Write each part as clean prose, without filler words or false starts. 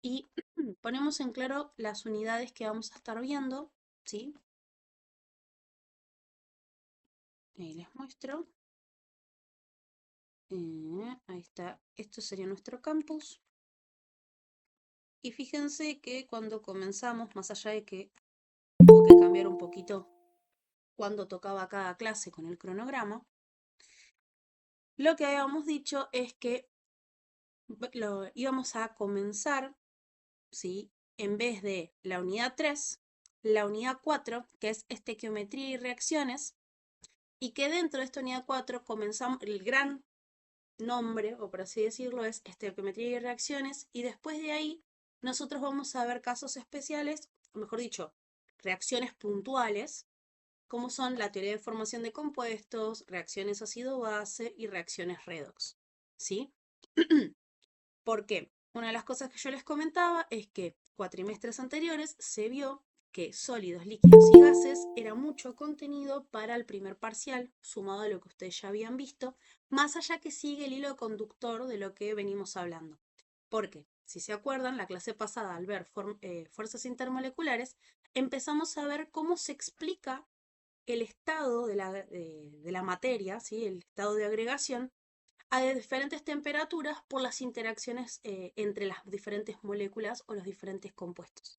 y ponemos en claro las unidades que vamos a estar viendo, ¿sí? Ahí les muestro. Ahí está. Esto sería nuestro campus. Y fíjense que cuando comenzamos, más allá de que tuvo que cambiar un poquito cuando tocaba cada clase con el cronograma, lo que habíamos dicho es que lo íbamos a comenzar, ¿sí? En vez de la unidad 3, la unidad 4, que es estequiometría y reacciones, y que dentro de esta unidad 4 comenzamos, el gran nombre, o por así decirlo, es estequiometría y reacciones, y después de ahí nosotros vamos a ver casos especiales, o mejor dicho, reacciones puntuales, como son la teoría de formación de compuestos, reacciones ácido-base y reacciones redox, ¿sí? ¿Por qué? Una de las cosas que yo les comentaba es que cuatrimestres anteriores se vio que sólidos, líquidos y gases era mucho contenido para el primer parcial, sumado a lo que ustedes ya habían visto, más allá que sigue el hilo conductor de lo que venimos hablando. Porque, si se acuerdan, la clase pasada, al ver fuerzas intermoleculares, empezamos a ver cómo se explica el estado de la materia, ¿sí? El estado de agregación, a diferentes temperaturas por las interacciones entre las diferentes moléculas o los diferentes compuestos.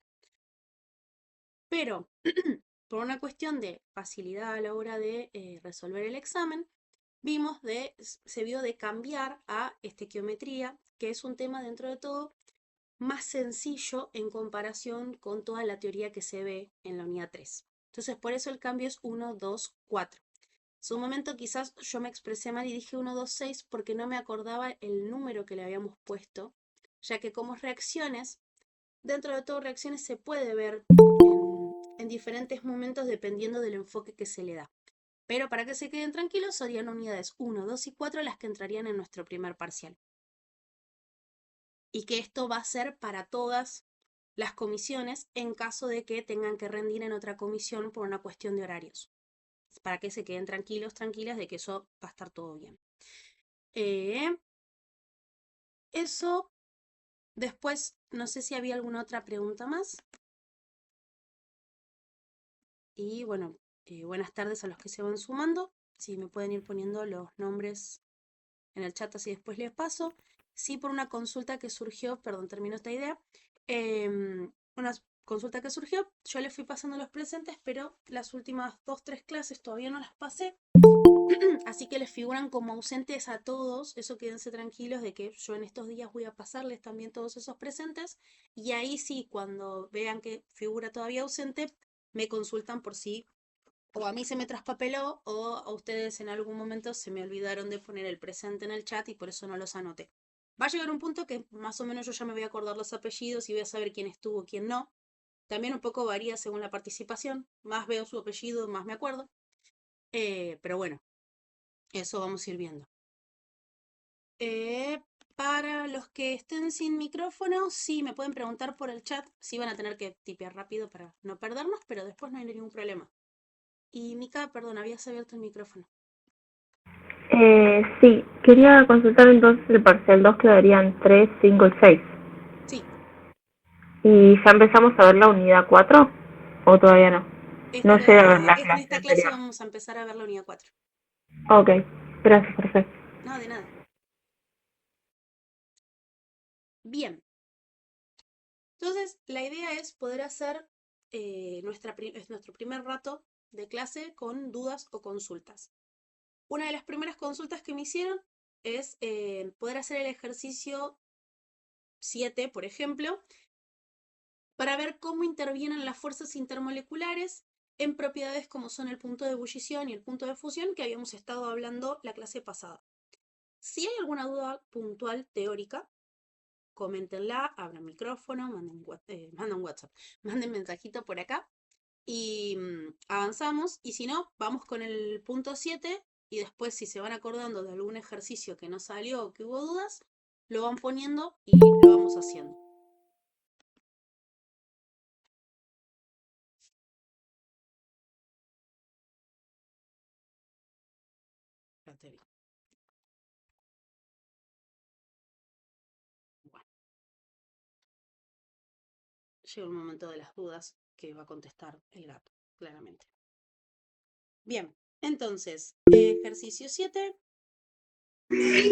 Pero, por una cuestión de facilidad a la hora de resolver el examen, se vio de cambiar a estequiometría, que es un tema dentro de todo más sencillo en comparación con toda la teoría que se ve en la unidad 3. Entonces, por eso el cambio es 1, 2, 4. En su momento quizás yo me expresé mal y dije 1, 2, 6 porque no me acordaba el número que le habíamos puesto, ya que como reacciones, dentro de todo reacciones se puede ver en diferentes momentos dependiendo del enfoque que se le da. Pero para que se queden tranquilos, serían unidades 1, 2 y 4 las que entrarían en nuestro primer parcial. Y que esto va a ser para todas las comisiones en caso de que tengan que rendir en otra comisión por una cuestión de horarios. Para que se queden tranquilos, tranquilas de que eso va a estar todo bien. Eso, después, no sé si había alguna otra pregunta más. Y bueno, buenas tardes a los que se van sumando. Si me pueden ir poniendo los nombres en el chat, así después les paso. Sí, por una consulta que surgió, perdón, termino esta idea. Una consulta que surgió, yo les fui pasando los presentes, pero las últimas 2, 3 clases todavía no las pasé. Así que les figuran como ausentes a todos. Eso quédense tranquilos de que yo en estos días voy a pasarles también todos esos presentes. Y ahí sí, cuando vean que figura todavía ausente, me consultan por si o a mí se me traspapeló o a ustedes en algún momento se me olvidaron de poner el presente en el chat y por eso no los anoté. Va a llegar un punto que más o menos yo ya me voy a acordar los apellidos y voy a saber quién estuvo, quién no. También un poco varía según la participación. Más veo su apellido, más me acuerdo. Pero bueno, eso vamos a ir viendo. Para los que estén sin micrófono, sí, me pueden preguntar por el chat. Sí van a tener que tipear rápido para no perdernos, pero después no hay ningún problema. Y Mica, perdón, habías abierto el micrófono. Sí, quería consultar entonces el parcial 2 quedarían 3, 5 y 6. Sí, ¿Y ya empezamos a ver la unidad 4? ¿O todavía no? No sé a ver la en clase esta clase anterior. vamos a empezar a ver la unidad 4. Ok, gracias, perfecto. No, de nada. Bien, entonces la idea es poder hacer nuestro primer rato de clase con dudas o consultas. Una de las primeras consultas que me hicieron es poder hacer el ejercicio 7, por ejemplo, para ver cómo intervienen las fuerzas intermoleculares en propiedades como son el punto de ebullición y el punto de fusión que habíamos estado hablando la clase pasada. Si hay alguna duda puntual teórica, coméntenla, abran micrófono, manden WhatsApp, manden mensajito por acá y avanzamos. Y si no, vamos con el punto 7 y después si se van acordando de algún ejercicio que no salió o que hubo dudas, lo van poniendo y lo vamos haciendo. Ya te vi. Bueno. llegó el momento de las dudas que va a contestar el gato, claramente. Bien, entonces, ejercicio 7.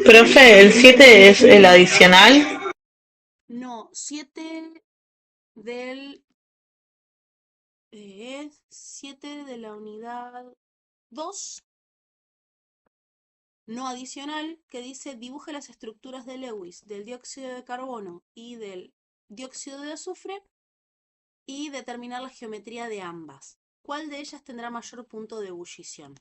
Profe, ¿el 7 es el adicional? No, 7 del... 7 de la unidad 2, no adicional, que dice dibuje las estructuras de Lewis del dióxido de carbono y del dióxido de azufre y determinar la geometría de ambas. ¿Cuál de ellas tendrá mayor punto de ebullición?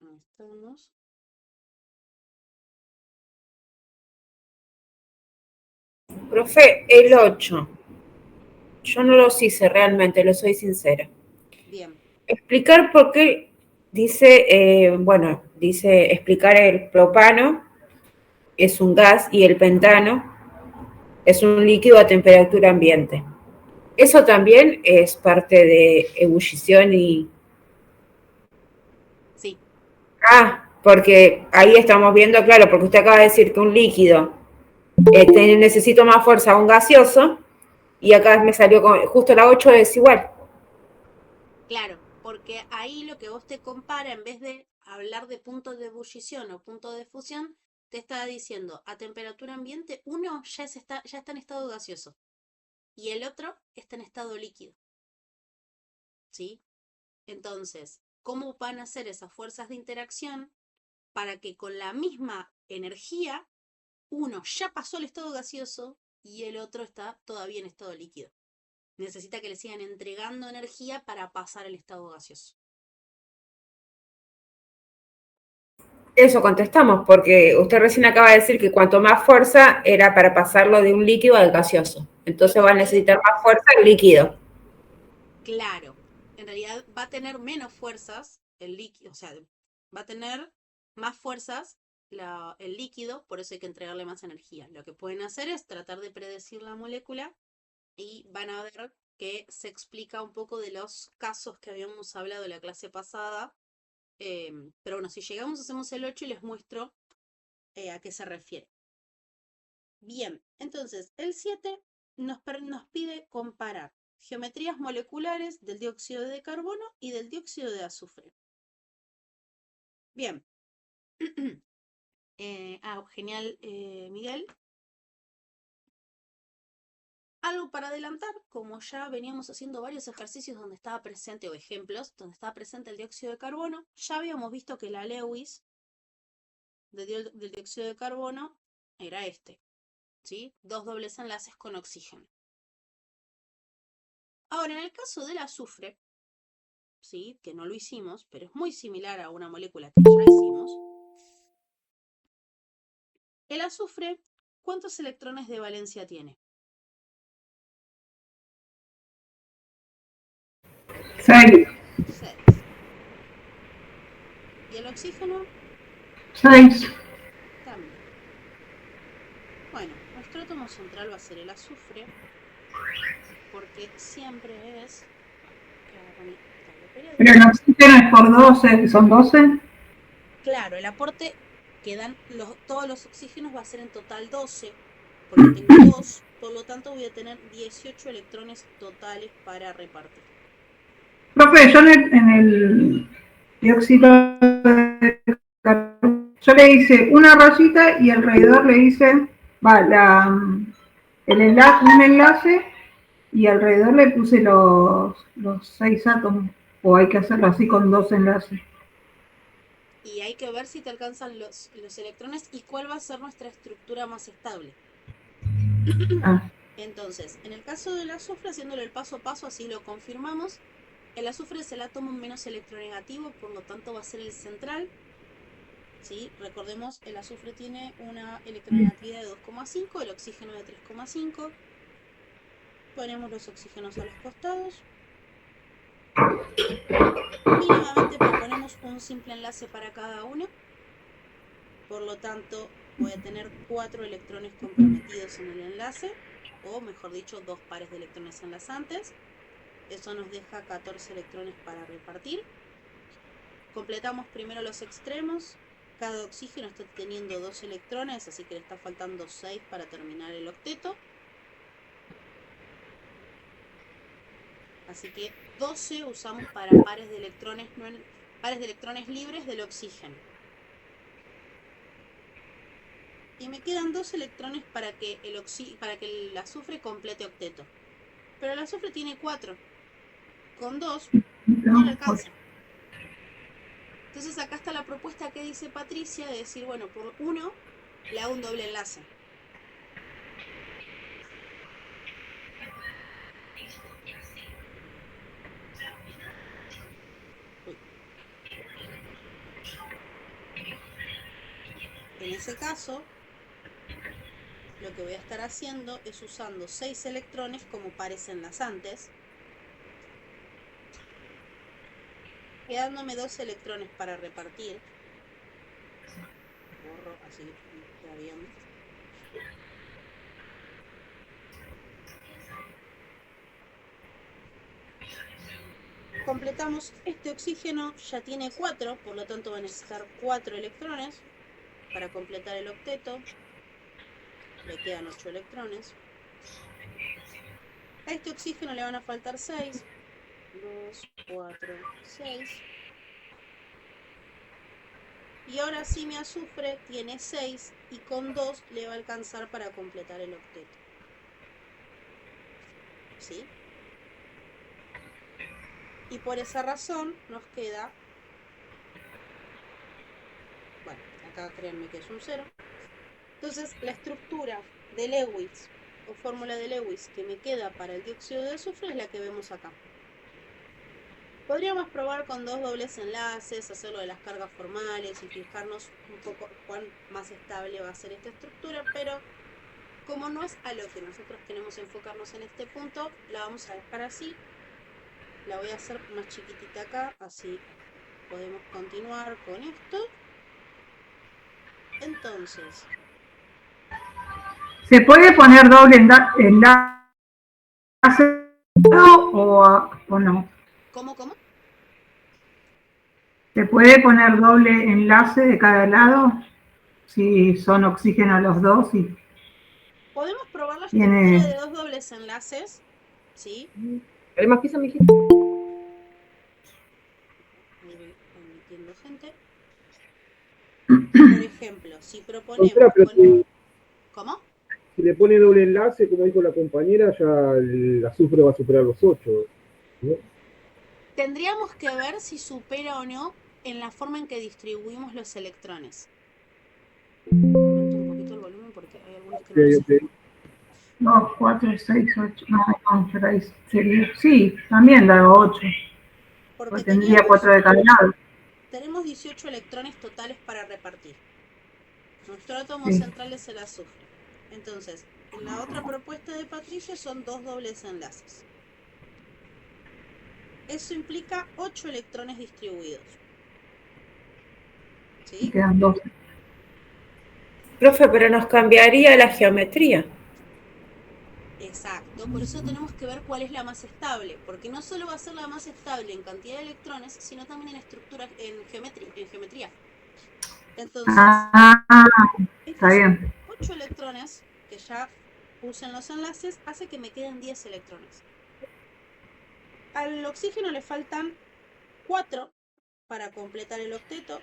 Ahí estamos. Profe, el 8. Yo no los hice realmente, lo soy sincera. Bien. Explicar por qué dice, dice explicar el propano es un gas y el pentano es un líquido a temperatura ambiente. Eso también es parte de ebullición y... Sí. Porque ahí estamos viendo, claro, porque usted acaba de decir que un líquido necesito más fuerza a un gaseoso y acá me salió con, justo la 8 es igual. Claro, porque ahí lo que vos te compara, en vez de hablar de punto de ebullición o punto de fusión, te está diciendo a temperatura ambiente, uno ya está en estado gaseoso y el otro está en estado líquido. ¿Sí? Entonces, ¿cómo van a ser esas fuerzas de interacción para que con la misma energía uno ya pasó el estado gaseoso y el otro está todavía en estado líquido? Necesita que le sigan entregando energía para pasar el estado gaseoso. Eso contestamos, porque usted recién acaba de decir que cuanto más fuerza era para pasarlo de un líquido al gaseoso. Entonces va a necesitar más fuerza el líquido. Claro, en realidad va a tener menos fuerzas el líquido, o sea, va a tener más fuerzas el líquido, por eso hay que entregarle más energía. Lo que pueden hacer es tratar de predecir la molécula y van a ver que se explica un poco de los casos que habíamos hablado en la clase pasada. Pero bueno, si llegamos, hacemos el 8 y les muestro a qué se refiere. Bien, entonces el 7 nos pide comparar geometrías moleculares del dióxido de carbono y del dióxido de azufre. Bien. Genial, Miguel. Algo para adelantar, como ya veníamos haciendo varios ejercicios donde estaba presente, o ejemplos, donde estaba presente el dióxido de carbono, ya habíamos visto que la Lewis del dióxido de carbono era este, ¿sí? 2 dobles enlaces con oxígeno. Ahora, en el caso del azufre, ¿sí? Que no lo hicimos, pero es muy similar a una molécula que ya hicimos. El azufre, ¿cuántos electrones de valencia tiene? 6. 6. ¿Y el oxígeno? 6. También. Bueno, nuestro átomo central va a ser el azufre, porque siempre es... Acá mi tabla Pero periódica. el oxígeno es por 12, son 12. Claro, el aporte que dan todos los oxígenos va a ser en total 12, porque tengo 2, por lo tanto voy a tener 18 electrones totales para repartir. Profe, yo en el dióxido de carbono, yo le hice una rayita y alrededor le hice el enlace, un enlace y alrededor le puse los 6 átomos. O hay que hacerlo así con 2 enlaces. Y hay que ver si te alcanzan los electrones y cuál va a ser nuestra estructura más estable. Ah, Entonces, en el caso del azufre, haciéndolo el paso a paso, así lo confirmamos. El azufre es el átomo menos electronegativo, por lo tanto va a ser el central. ¿Sí? Recordemos, el azufre tiene una electronegatividad de 2,5, el oxígeno de 3,5. Ponemos los oxígenos a los costados. Y nuevamente proponemos un simple enlace para cada uno. Por lo tanto, voy a tener 4 electrones comprometidos en el enlace, o mejor dicho, 2 pares de electrones enlazantes. Eso nos deja 14 electrones para repartir. Completamos primero los extremos. Cada oxígeno está teniendo 2 electrones, así que le está faltando 6 para terminar el octeto. Así que 12 usamos para pares de electrones libres del oxígeno. Y me quedan 2 electrones para que el azufre complete octeto. Pero el azufre tiene 4. Con 2 no le alcanza. Entonces acá está la propuesta que dice Patricia de decir, bueno, por 1 le hago un doble enlace. En ese caso, lo que voy a estar haciendo es usando 6 electrones como pares enlazantes, quedándome 2 electrones para repartir. Borro, así queda bien. Completamos este oxígeno, ya tiene 4, por lo tanto va a necesitar 4 electrones para completar el octeto. Le quedan 8 electrones. A este oxígeno le van a faltar 6. 2, 4, 6. Y ahora sí mi azufre tiene 6 y con 2 le va a alcanzar para completar el octeto. ¿Sí? Y por esa razón nos queda... Bueno, acá créanme que es un 0. Entonces la estructura de Lewis o fórmula de Lewis que me queda para el dióxido de azufre es la que vemos acá. Podríamos probar con 2 dobles enlaces, hacerlo de las cargas formales y fijarnos un poco cuán más estable va a ser esta estructura, pero como no es a lo que nosotros queremos enfocarnos en este punto, la vamos a dejar así. La voy a hacer más chiquitita acá, así podemos continuar con esto. Entonces, ¿se puede poner doble enlace o no? ¿cómo? ¿Se puede poner doble enlace de cada lado? Si son oxígeno los dos y Podemos probar la tiene... estructura de 2 dobles enlaces, ¿sí? ¿Querés más pizza, mijito? Ahí voy admitiendo gente. Por ejemplo, si proponemos... ¿Cómo? Si le pone doble enlace, como dijo la compañera, ya el azufre va a superar los 8, ¿no? Tendríamos que ver si supera o no en la forma en que distribuimos los electrones. Aumento un poquito el volumen porque hay algunos que no lo sé. 2, 4, 6, 8. No, pero ahí sería. Sí, también da 8. Porque tendría 4 de cada lado. Tenemos 18 electrones totales para repartir. Nuestro átomo Sí. central es el azufre. Entonces, en la otra propuesta de Patricia son 2 dobles enlaces. Eso implica 8 electrones distribuidos. ¿Sí? Quedan 12. Profe, pero nos cambiaría la geometría. Exacto, por eso tenemos que ver cuál es la más estable, porque no solo va a ser la más estable en cantidad de electrones, sino también en estructura, en geometría. Entonces, Está bien. 8 electrones que ya puse en los enlaces hace que me queden 10 electrones. Al oxígeno le faltan 4 para completar el octeto.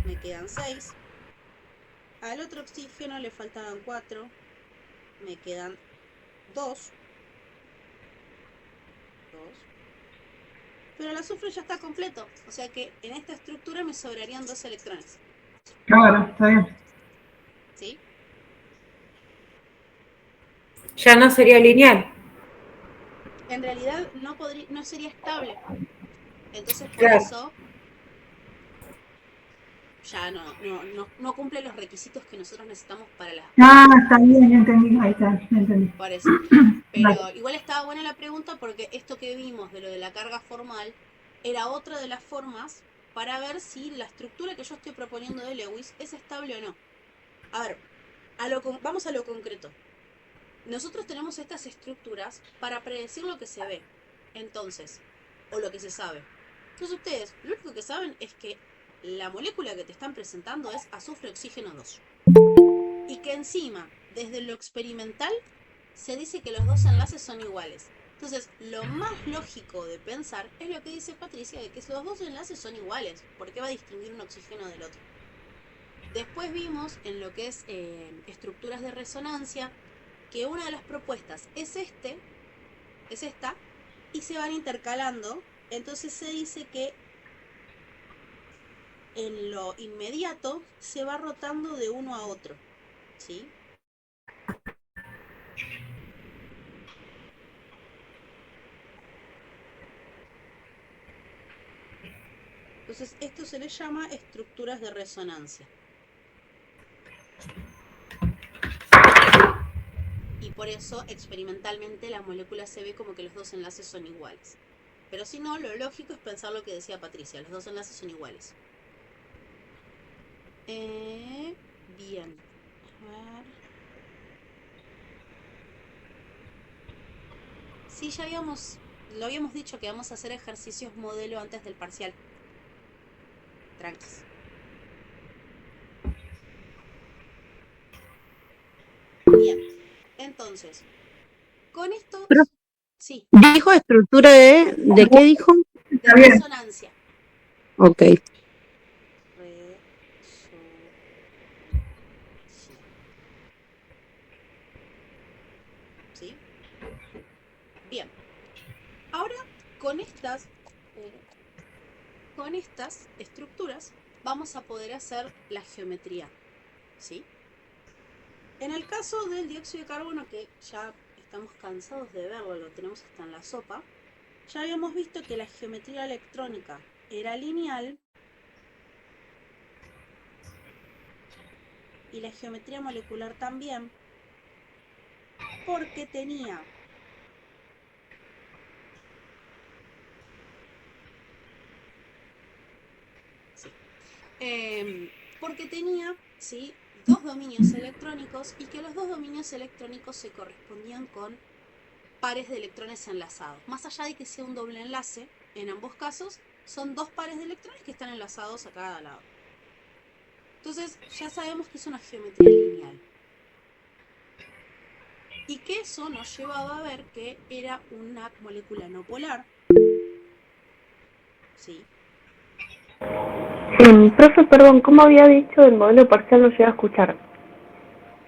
Me quedan 6. Al otro oxígeno le faltaban 4. Me quedan 2. Pero el azufre ya está completo. O sea que en esta estructura me sobrarían 2 electrones. Claro, está bien. ¿Sí? Ya no sería lineal. En realidad no sería estable. Entonces por Claro. eso ya no cumple los requisitos que nosotros necesitamos para las... Está bien, ya entendí. Ahí está, ya entendí. Por eso. Pero Vale. igual estaba buena la pregunta porque esto que vimos de lo de la carga formal era otra de las formas para ver si la estructura que yo estoy proponiendo de Lewis es estable o no. A ver, vamos a lo concreto. Nosotros tenemos estas estructuras para predecir lo que se ve. Entonces, o lo que se sabe. Entonces ustedes lo único que saben es que la molécula que te están presentando es azufre oxígeno 2. Y que encima, desde lo experimental, se dice que los dos enlaces son iguales. Entonces, lo más lógico de pensar es lo que dice Patricia, de que los dos enlaces son iguales. ¿Por qué va a distinguir un oxígeno del otro? Después vimos en lo que es estructuras de resonancia que una de las propuestas es esta, y se van intercalando. Entonces se dice que en lo inmediato se va rotando de uno a otro, ¿sí? Entonces esto se le llama estructuras de resonancia. Y por eso experimentalmente la molécula se ve como que los dos enlaces son iguales. Pero si no, lo lógico es pensar lo que decía Patricia, los dos enlaces son iguales. Bien. A ver. Sí, ya lo habíamos dicho que vamos a hacer ejercicios modelo antes del parcial. Tranquis. Bien. Entonces, con esto... Pero- Sí, Dijo estructura ¿de qué dijo? de Está bien. resonancia. Ok. ¿Sí? Bien. Ahora, con estas estructuras vamos a poder hacer la geometría, ¿sí? En el caso del dióxido de carbono, que ya estamos cansados de verlo, lo tenemos hasta en la sopa, ya habíamos visto que la geometría electrónica era lineal y la geometría molecular también, porque tenía ¿sí? Dos dominios electrónicos y que los dos dominios electrónicos se correspondían con pares de electrones enlazados. Más allá de que sea un doble enlace, en ambos casos son dos pares de electrones que están enlazados a cada lado. Entonces ya sabemos que es una geometría lineal. Y que eso nos llevaba a ver que era una molécula no polar. ¿Sí? Profe, perdón, ¿cómo había dicho el modelo parcial? No llegué a escuchar.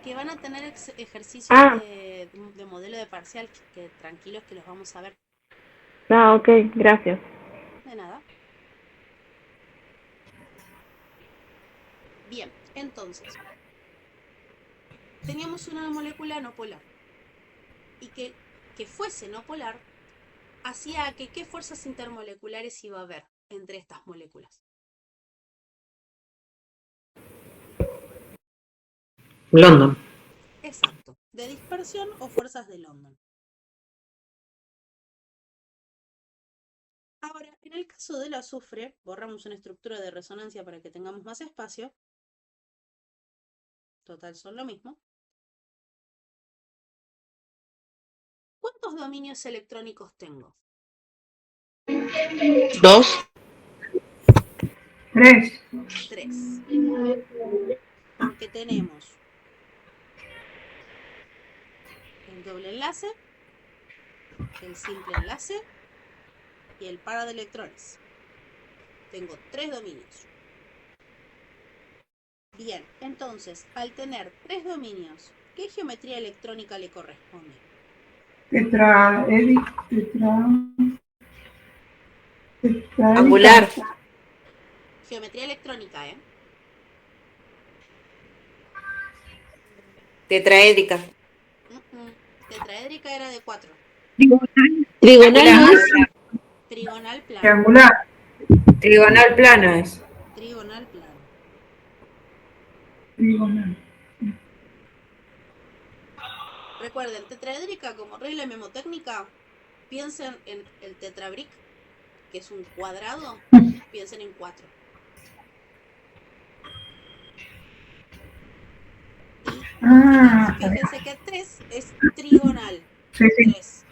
Que van a tener ejercicios Ah. de modelo de parcial, que tranquilos que los vamos a ver. Ah, ok, gracias. De nada. Bien, entonces, teníamos una molécula no polar. Y que fuese no polar hacía que qué fuerzas intermoleculares iba a haber entre estas moléculas. London. Exacto, de dispersión o fuerzas de London. Ahora, en el caso del azufre, borramos una estructura de resonancia para que tengamos más espacio. Total, son lo mismo. ¿Cuántos dominios electrónicos tengo? 2. 3. 3. Porque tenemos el doble enlace, el simple enlace y el par de electrones. Tengo 3 dominios. Bien, entonces, al tener 3 dominios, ¿qué geometría electrónica le corresponde? Angular. Geometría electrónica, ¿eh? Tetraédrica. Tetraédrica era de 4. Trigonal no es. Trigonal plano. Triangular. Trigonal plano es. Trigonal plano. Trigonal. Recuerden, tetraédrica como regla memotécnica, piensen en el tetrabric, que es un cuadrado, piensen en 4. Y fíjense que 3 es trigonal. Sí, sí. 3.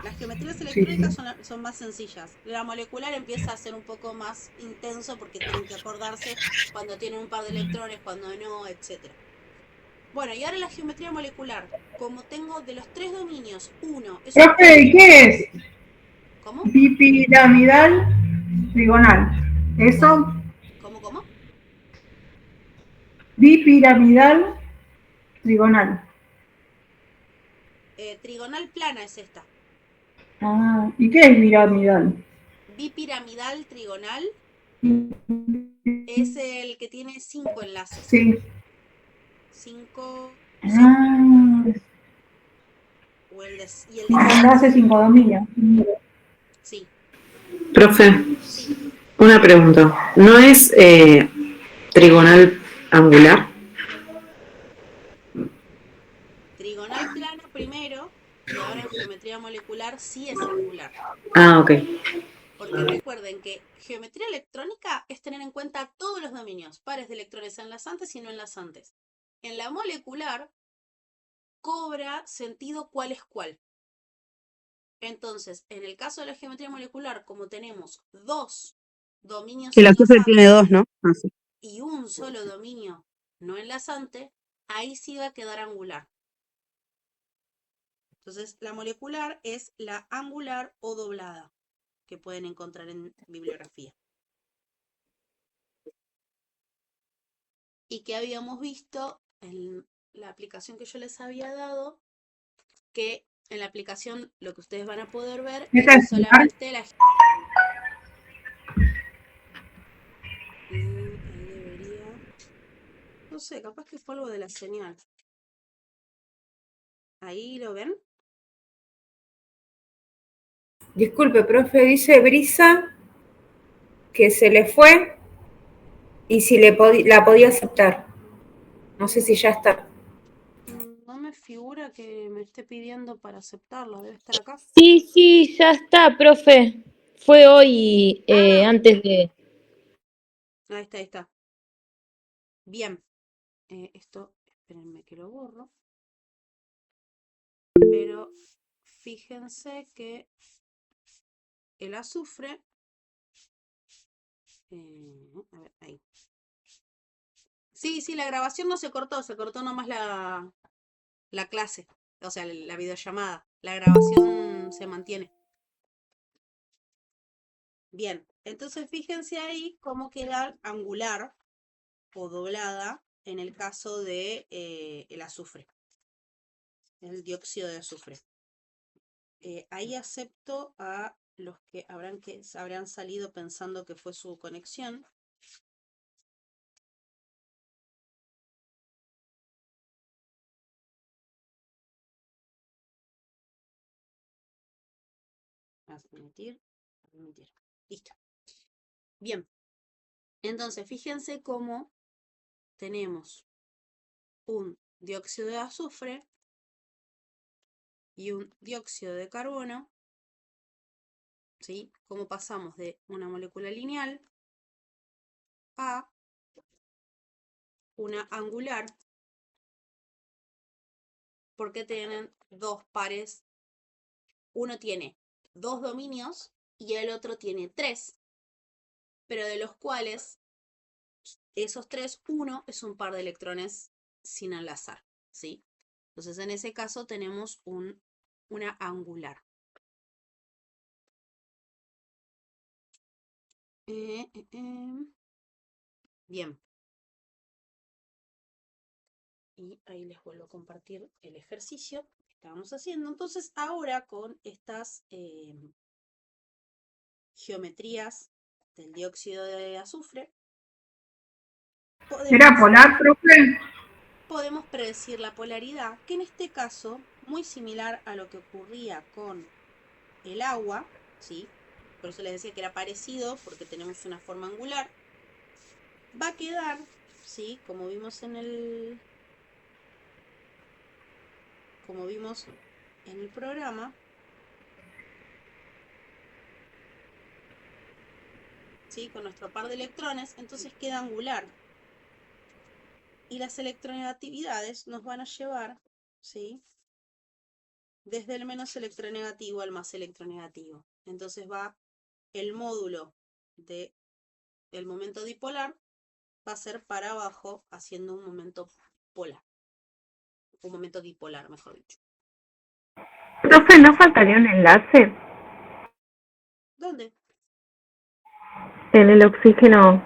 Las geometrías Sí, electrónicas sí. son más sencillas. La molecular empieza a ser un poco más intenso porque tienen que acordarse cuando tienen un par de electrones, cuando no, etc. Bueno, y ahora la geometría molecular. Como tengo de los tres dominios, uno es un par Profe, de... ¿y qué es? ¿Cómo? Bipiramidal trigonal. ¿Eso? ¿Cómo? Bipiramidal trigonal. Trigonal plana es esta. Ah, ¿y qué es piramidal? Bipiramidal trigonal es el que tiene 5 enlaces. Sí. 5, sí. Ah, Y el de 6. enlace 5 dominios. Sí, Profe, sí. una pregunta. ¿No es trigonal angular? Trigonal plana primero y ahora en geometría molecular sí es angular. Ah, ok. Porque recuerden que geometría electrónica es tener en cuenta todos los dominios, pares de electrones enlazantes y no enlazantes. En la molecular cobra sentido cuál es cuál. Entonces, en el caso de la geometría molecular, como tenemos dos dominios El azufre tiene enlazantes dos, ¿no? Ah, sí. y un solo dominio no enlazante, ahí sí va a quedar angular. Entonces, la molecular es la angular o doblada, que pueden encontrar en bibliografía. Y que habíamos visto en la aplicación que yo les había dado, que en la aplicación lo que ustedes van a poder ver ¿Qué es tal? solamente la... Ahí debería... No sé, capaz que fue algo de la señal. Ahí lo ven. Disculpe, profe, dice Brisa que se le fue y si la podía aceptar. No sé si ya está. No me figura que me esté pidiendo para aceptarlo, debe estar acá. Sí, sí, ya está, profe. Fue hoy, Ah, antes de... ahí está. Bien. Esto, espérenme que lo borro. Pero fíjense que el azufre... a ver, ahí. Sí, la grabación no se cortó nomás la clase, o sea, la videollamada. La grabación se mantiene. Bien, entonces fíjense ahí cómo queda angular o doblada en el caso de el azufre, el dióxido de azufre. Ahí acepto a los que habrán salido pensando que fue su conexión. Admitir. Listo. Bien. Entonces, fíjense cómo tenemos un dióxido de azufre y un dióxido de carbono, ¿sí? Cómo pasamos de una molécula lineal a una angular, porque tienen dos pares. Uno tiene dos dominios y el otro tiene tres, pero de los cuales esos tres, uno es un par de electrones sin enlazar, ¿sí? Entonces, en ese caso tenemos una angular. Bien. Y ahí les vuelvo a compartir el ejercicio que estábamos haciendo. Entonces, ahora con estas geometrías del dióxido de azufre, ¿Era polar, profe? podemos predecir la polaridad, que en este caso, muy similar a lo que ocurría con el agua, ¿sí? Por eso les decía que era parecido, porque tenemos una forma angular. Va a quedar, ¿sí? Como vimos en el programa, ¿sí? Con nuestro par de electrones, entonces queda angular. Y las electronegatividades nos van a llevar, ¿sí? desde el menos electronegativo al más electronegativo. Entonces va el módulo del momento dipolar, va a ser para abajo haciendo un momento polar. Un momento dipolar, mejor dicho. Profe, ¿no faltaría un enlace ¿Dónde? en el oxígeno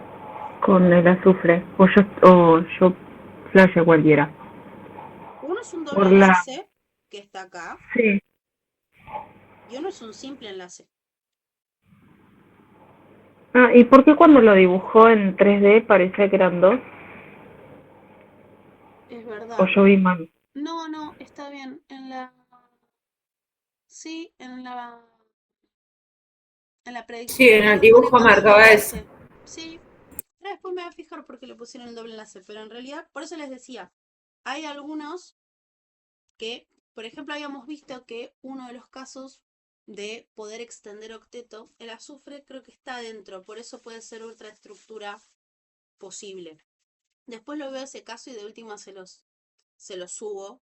con el azufre? O yo flashe cualquiera. Uno es un doble Por la... enlace, que está acá, Sí. y uno es un simple enlace. Ah, ¿y por qué cuando lo dibujó en 3D parecía que eran dos? Es ¿O verdad. yo vi mal? No, está bien. Sí, en la predicción Sí, del en el dibujo pone dibujo con doble marcaba eso. enlace. Sí. Después me voy a fijar por qué le pusieron el doble enlace, pero en realidad, por eso les decía, hay algunos que, por ejemplo, habíamos visto que uno de los casos de poder extender octeto, el azufre creo que está adentro, por eso puede ser otra estructura posible. Después lo veo ese caso y de última se los subo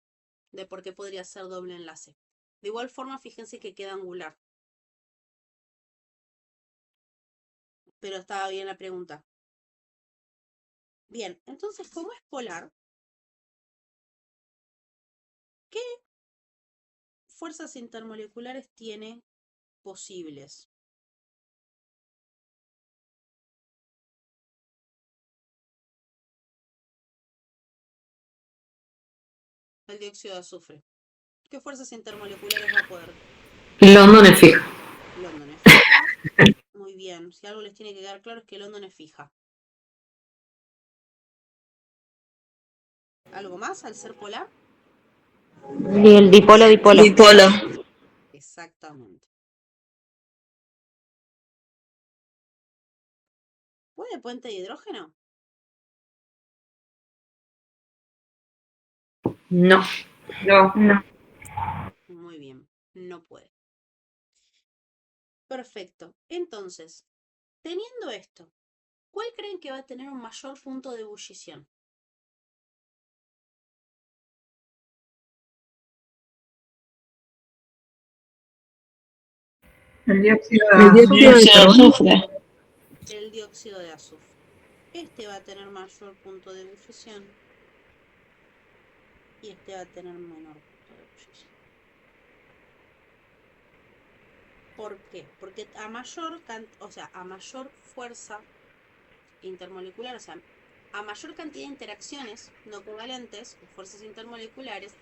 de por qué podría ser doble enlace. De igual forma, fíjense que queda angular. Pero estaba bien la pregunta. Bien, entonces, como es polar, ¿qué fuerzas intermoleculares tiene posibles? El dióxido de azufre. ¿Qué fuerzas intermoleculares va a poder? London es fija. London es fija. Muy bien. Si algo les tiene que quedar claro es que London es fija. ¿Algo más al ser polar? Y el dipolo, dipolo. Dipolo. Exactamente. ¿Puede puente de hidrógeno? No. No. No. Muy bien, no puede. Perfecto. Entonces, teniendo esto, ¿cuál creen que va a tener un mayor punto de ebullición? El dióxido El de dióxido de azufre. El dióxido de azufre. Este va a tener mayor punto de ebullición y este va a tener menor punto de ebullición. ¿Por qué? Porque a mayor fuerza intermolecular, o sea, a mayor cantidad de interacciones no covalentes o fuerzas intermoleculares,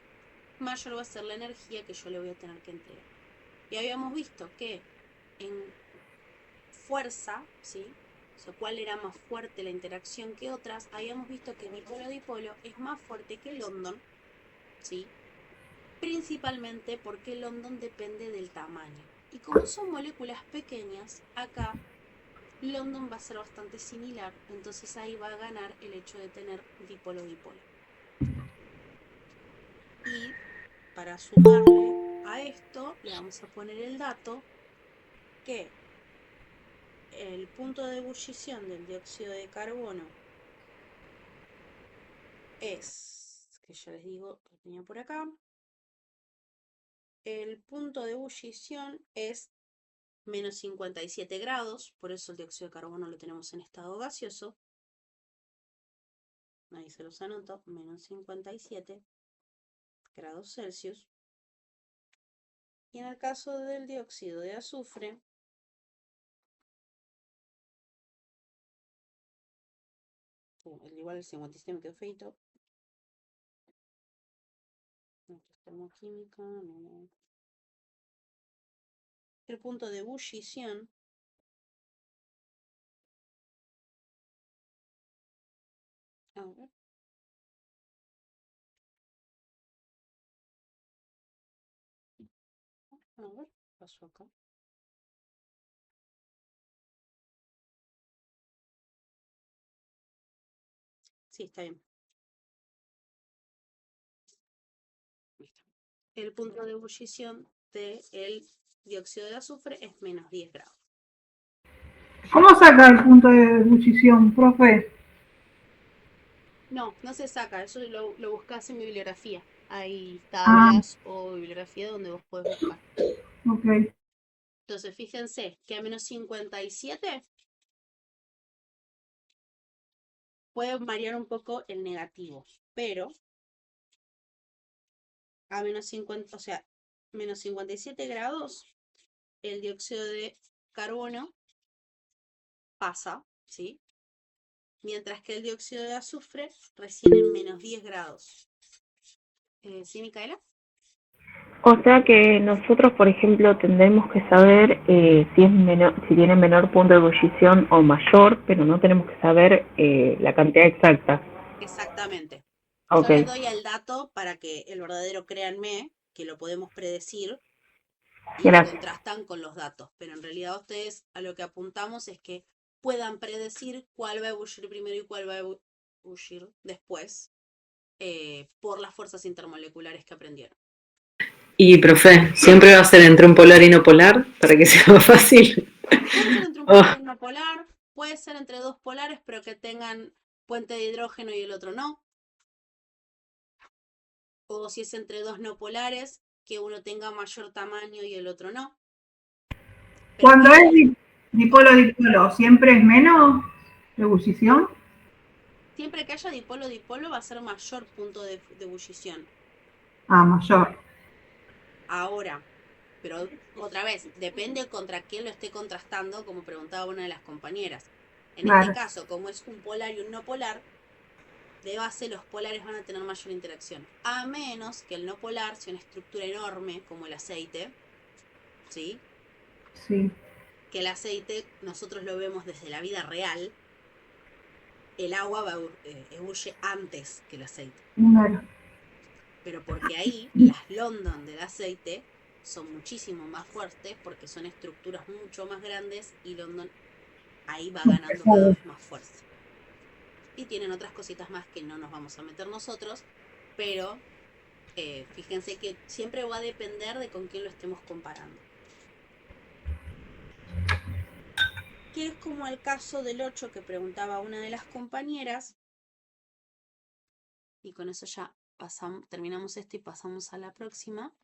mayor va a ser la energía que yo le voy a tener que entregar. Y habíamos visto que en fuerza, ¿sí? O sea, cuál era más fuerte la interacción que otras, habíamos visto que dipolo-dipolo es más fuerte que London, ¿sí? Principalmente porque London depende del tamaño. Y como son moléculas pequeñas, acá London va a ser bastante similar, entonces ahí va a ganar el hecho de tener dipolo-dipolo. Y para sumarle a esto, le vamos a poner el dato que el punto de ebullición del dióxido de carbono es, que ya les digo, lo tenía por acá, el punto de ebullición es menos 57 grados, por eso el dióxido de carbono lo tenemos en estado gaseoso. Ahí se los anoto, menos 57 grados Celsius. Y en el caso del dióxido de azufre, igual el 57 me quedó feito. Termoquímica, no. El punto de ebullición a ver. A ver, ¿qué pasó acá? Sí, está bien. Listo. El punto de ebullición del dióxido de azufre es menos 10 grados. ¿Cómo saca el punto de ebullición, profe? No se saca, eso lo buscás en bibliografía. hay tablas o bibliografía donde vos podés buscar. Ok. Entonces, fíjense que a menos 57 puede variar un poco el negativo, pero a menos 50, o sea, menos 57 grados, el dióxido de carbono pasa, ¿sí? Mientras que el dióxido de azufre recién en menos 10 grados. ¿Sí, Micaela? O sea que nosotros, por ejemplo, tendremos que saber si es menor, si tiene menor punto de ebullición o mayor, pero no tenemos que saber la cantidad exacta. Exactamente. Ok. Yo les doy el dato para que el verdadero créanme que lo podemos predecir y lo Gracias. contrastan con los datos. Pero en realidad ustedes a lo que apuntamos es que puedan predecir cuál va a ebullir primero y cuál va a ebullir después por las fuerzas intermoleculares que aprendieron. Y, profe, ¿siempre va a ser entre un polar y no polar? Para que sea más fácil. Puede ser entre un polar y no polar, puede ser entre dos polares, pero que tengan puente de hidrógeno y el otro no. O si es entre dos no polares, que uno tenga mayor tamaño y el otro no. Pero Cuando es dipolo-dipolo, ¿siempre es menos de ebullición? siempre que haya dipolo-dipolo va a ser mayor punto de ebullición. Ah, mayor. Ahora, pero otra vez, depende contra quién lo esté contrastando, como preguntaba una de las compañeras. En Claro. este caso, como es un polar y un no polar, de base los polares van a tener mayor interacción. A menos que el no polar sea una estructura enorme, como el aceite, ¿sí? Sí. Que el aceite nosotros lo vemos desde la vida real, el agua ebulle antes que el aceite. Claro. Pero porque ahí las London del aceite son muchísimo más fuertes porque son estructuras mucho más grandes y London ahí va ganando cada vez más fuerza. Y tienen otras cositas más que no nos vamos a meter nosotros, pero fíjense que siempre va a depender de con quién lo estemos comparando. Que es como el caso del 8 que preguntaba una de las compañeras. Y con eso ya terminamos esto y pasamos a la próxima.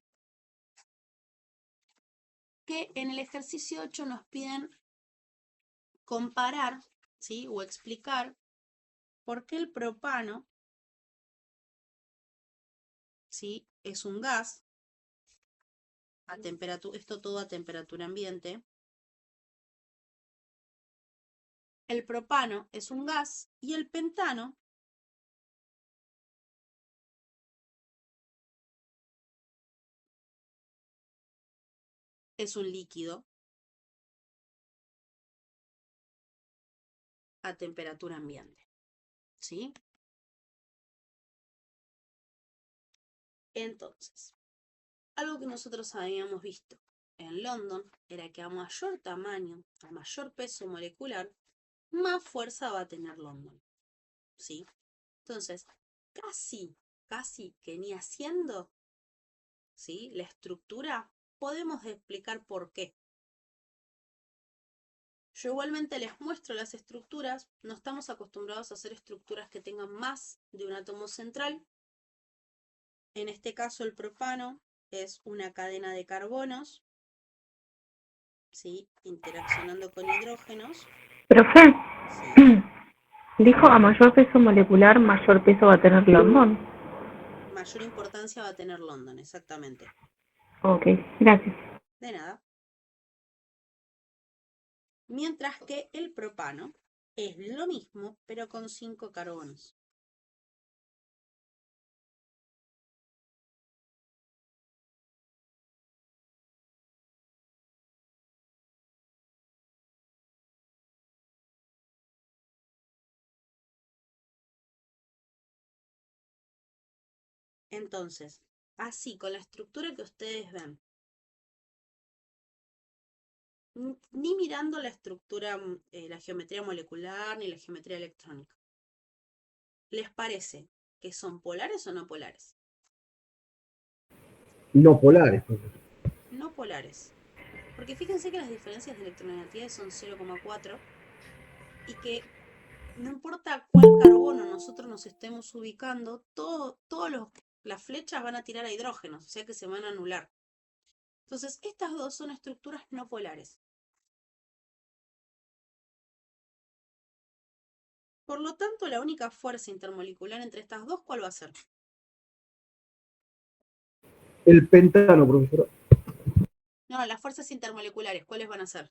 Que en el ejercicio 8 nos piden comparar, ¿sí? O explicar por qué el propano, ¿sí? Es un gas, a temperatura, esto todo a temperatura ambiente. El propano es un gas y el pentano es un líquido a temperatura ambiente, ¿sí? Entonces, algo que nosotros habíamos visto en London era que a mayor tamaño, a mayor peso molecular, más fuerza va a tener London, ¿sí? Entonces, casi que ni haciendo, ¿sí? La estructura, podemos explicar por qué. Yo igualmente les muestro las estructuras, no estamos acostumbrados a hacer estructuras que tengan más de un átomo central. En este caso el propano es una cadena de carbonos, ¿sí? Interaccionando con hidrógenos. Profe, ¿Sí? dijo a mayor peso molecular, mayor peso va a tener London. Mayor importancia va a tener London, exactamente. Ok, gracias. De nada. Mientras que el propano es lo mismo, pero con 5 carbonos. Entonces, así, con la estructura que ustedes ven, ni mirando la estructura, la geometría molecular, ni la geometría electrónica, ¿les parece que son polares o no polares? No polares. No polares. Porque fíjense que las diferencias de electronegatividad son 0,4 y que no importa cuál carbono nosotros nos estemos ubicando, todos los Las flechas van a tirar a hidrógenos, o sea que se van a anular. Entonces, estas dos son estructuras no polares. Por lo tanto, la única fuerza intermolecular entre estas dos, ¿cuál va a ser? El pentano, profesor. No, las fuerzas intermoleculares, ¿cuáles van a ser?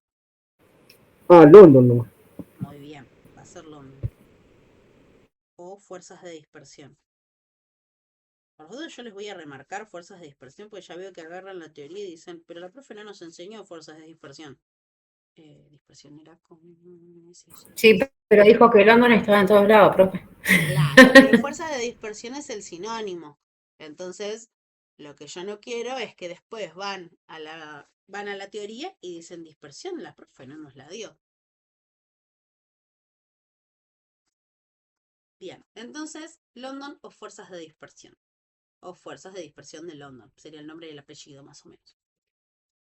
Ah, London nomás. Muy bien, va a ser London. O fuerzas de dispersión. Por lo tanto, yo les voy a remarcar fuerzas de dispersión, porque ya veo que agarran la teoría y dicen, pero la profe no nos enseñó fuerzas de dispersión. Dispersión era con... Sí, pero dijo que London estaba en todos lados, profe. Claro, pero fuerza de dispersión es el sinónimo. Entonces, lo que yo no quiero es que después van a la teoría y dicen dispersión, la profe no nos la dio. Bien, entonces, London o fuerzas de dispersión. O fuerzas de dispersión de London, sería el nombre y el apellido más o menos.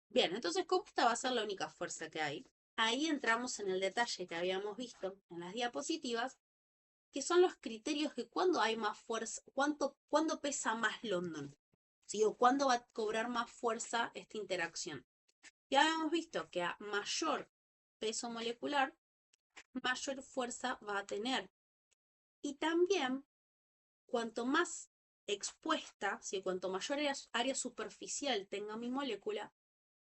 Bien, entonces, como esta va a ser la única fuerza que hay, ahí entramos en el detalle que habíamos visto en las diapositivas, que son los criterios que cuando hay más fuerza, cuándo pesa más London, ¿sí? O cuándo va a cobrar más fuerza esta interacción. Ya habíamos visto que a mayor peso molecular, mayor fuerza va a tener. Y también, cuanto más expuesta, ¿sí? Cuanto mayor área superficial tenga mi molécula,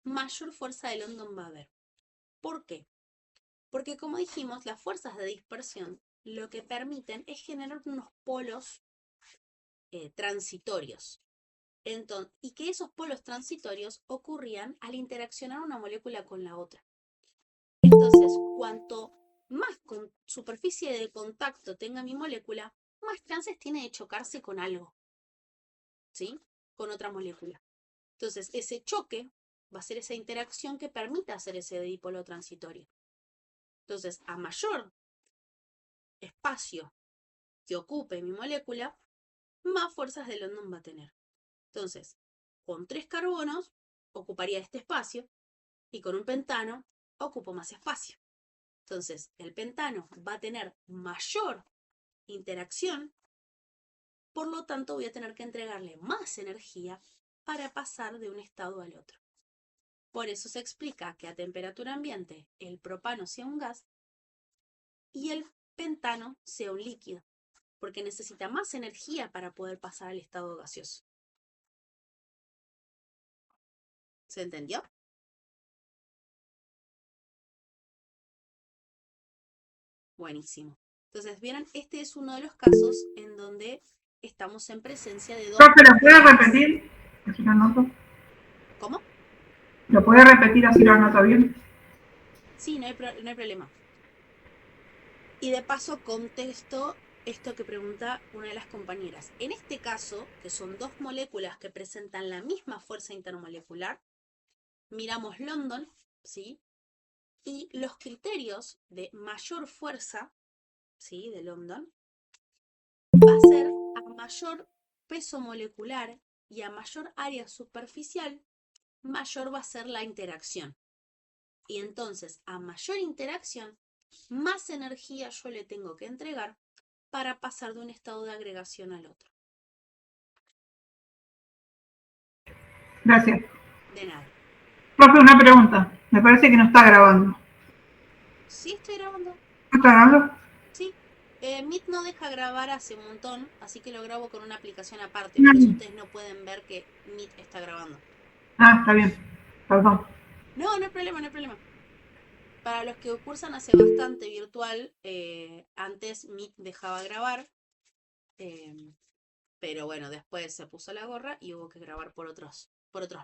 mayor fuerza de London va a haber. ¿Por qué? Porque como dijimos, las fuerzas de dispersión lo que permiten es generar unos polos transitorios. Entonces, y que esos polos transitorios ocurrían al interaccionar una molécula con la otra. Entonces, cuanto más superficie de contacto tenga mi molécula, más chances tiene de chocarse con algo, ¿sí? Con otra molécula. Entonces, ese choque va a ser esa interacción que permita hacer ese dipolo transitorio. Entonces, a mayor espacio que ocupe mi molécula, más fuerzas de London va a tener. Entonces, con 3 carbonos ocuparía este espacio y con un pentano ocupo más espacio. Entonces, el pentano va a tener mayor interacción, por lo tanto voy a tener que entregarle más energía para pasar de un estado al otro. Por eso se explica que a temperatura ambiente el propano sea un gas y el pentano sea un líquido, porque necesita más energía para poder pasar al estado gaseoso. ¿Se entendió? Buenísimo. Entonces, vieron, este es uno de los casos en donde estamos en presencia de dos... Profe, ¿lo puede repetir? Así lo anoto. ¿Cómo? ¿Lo puede repetir así lo anoto bien? Sí, no hay problema. Y de paso contesto esto que pregunta una de las compañeras. En este caso, que son dos moléculas que presentan la misma fuerza intermolecular, miramos London, ¿sí? Y los criterios de mayor fuerza, ¿sí? De London, va a ser a mayor peso molecular y a mayor área superficial, mayor va a ser la interacción. Y entonces, a mayor interacción, más energía yo le tengo que entregar para pasar de un estado de agregación al otro. Gracias. De nada. Profe, una pregunta. Me parece que no está grabando. ¿Sí estoy grabando? ¿No está grabando? Sí. Meet no deja grabar hace un montón, así que lo grabo con una aplicación aparte. Por eso ustedes no pueden ver que Meet está grabando. Ah, está bien. Perdón. No, no hay problema, no hay problema. Para los que cursan hace bastante virtual, antes Meet dejaba grabar, pero bueno, después se puso la gorra y hubo que grabar por otros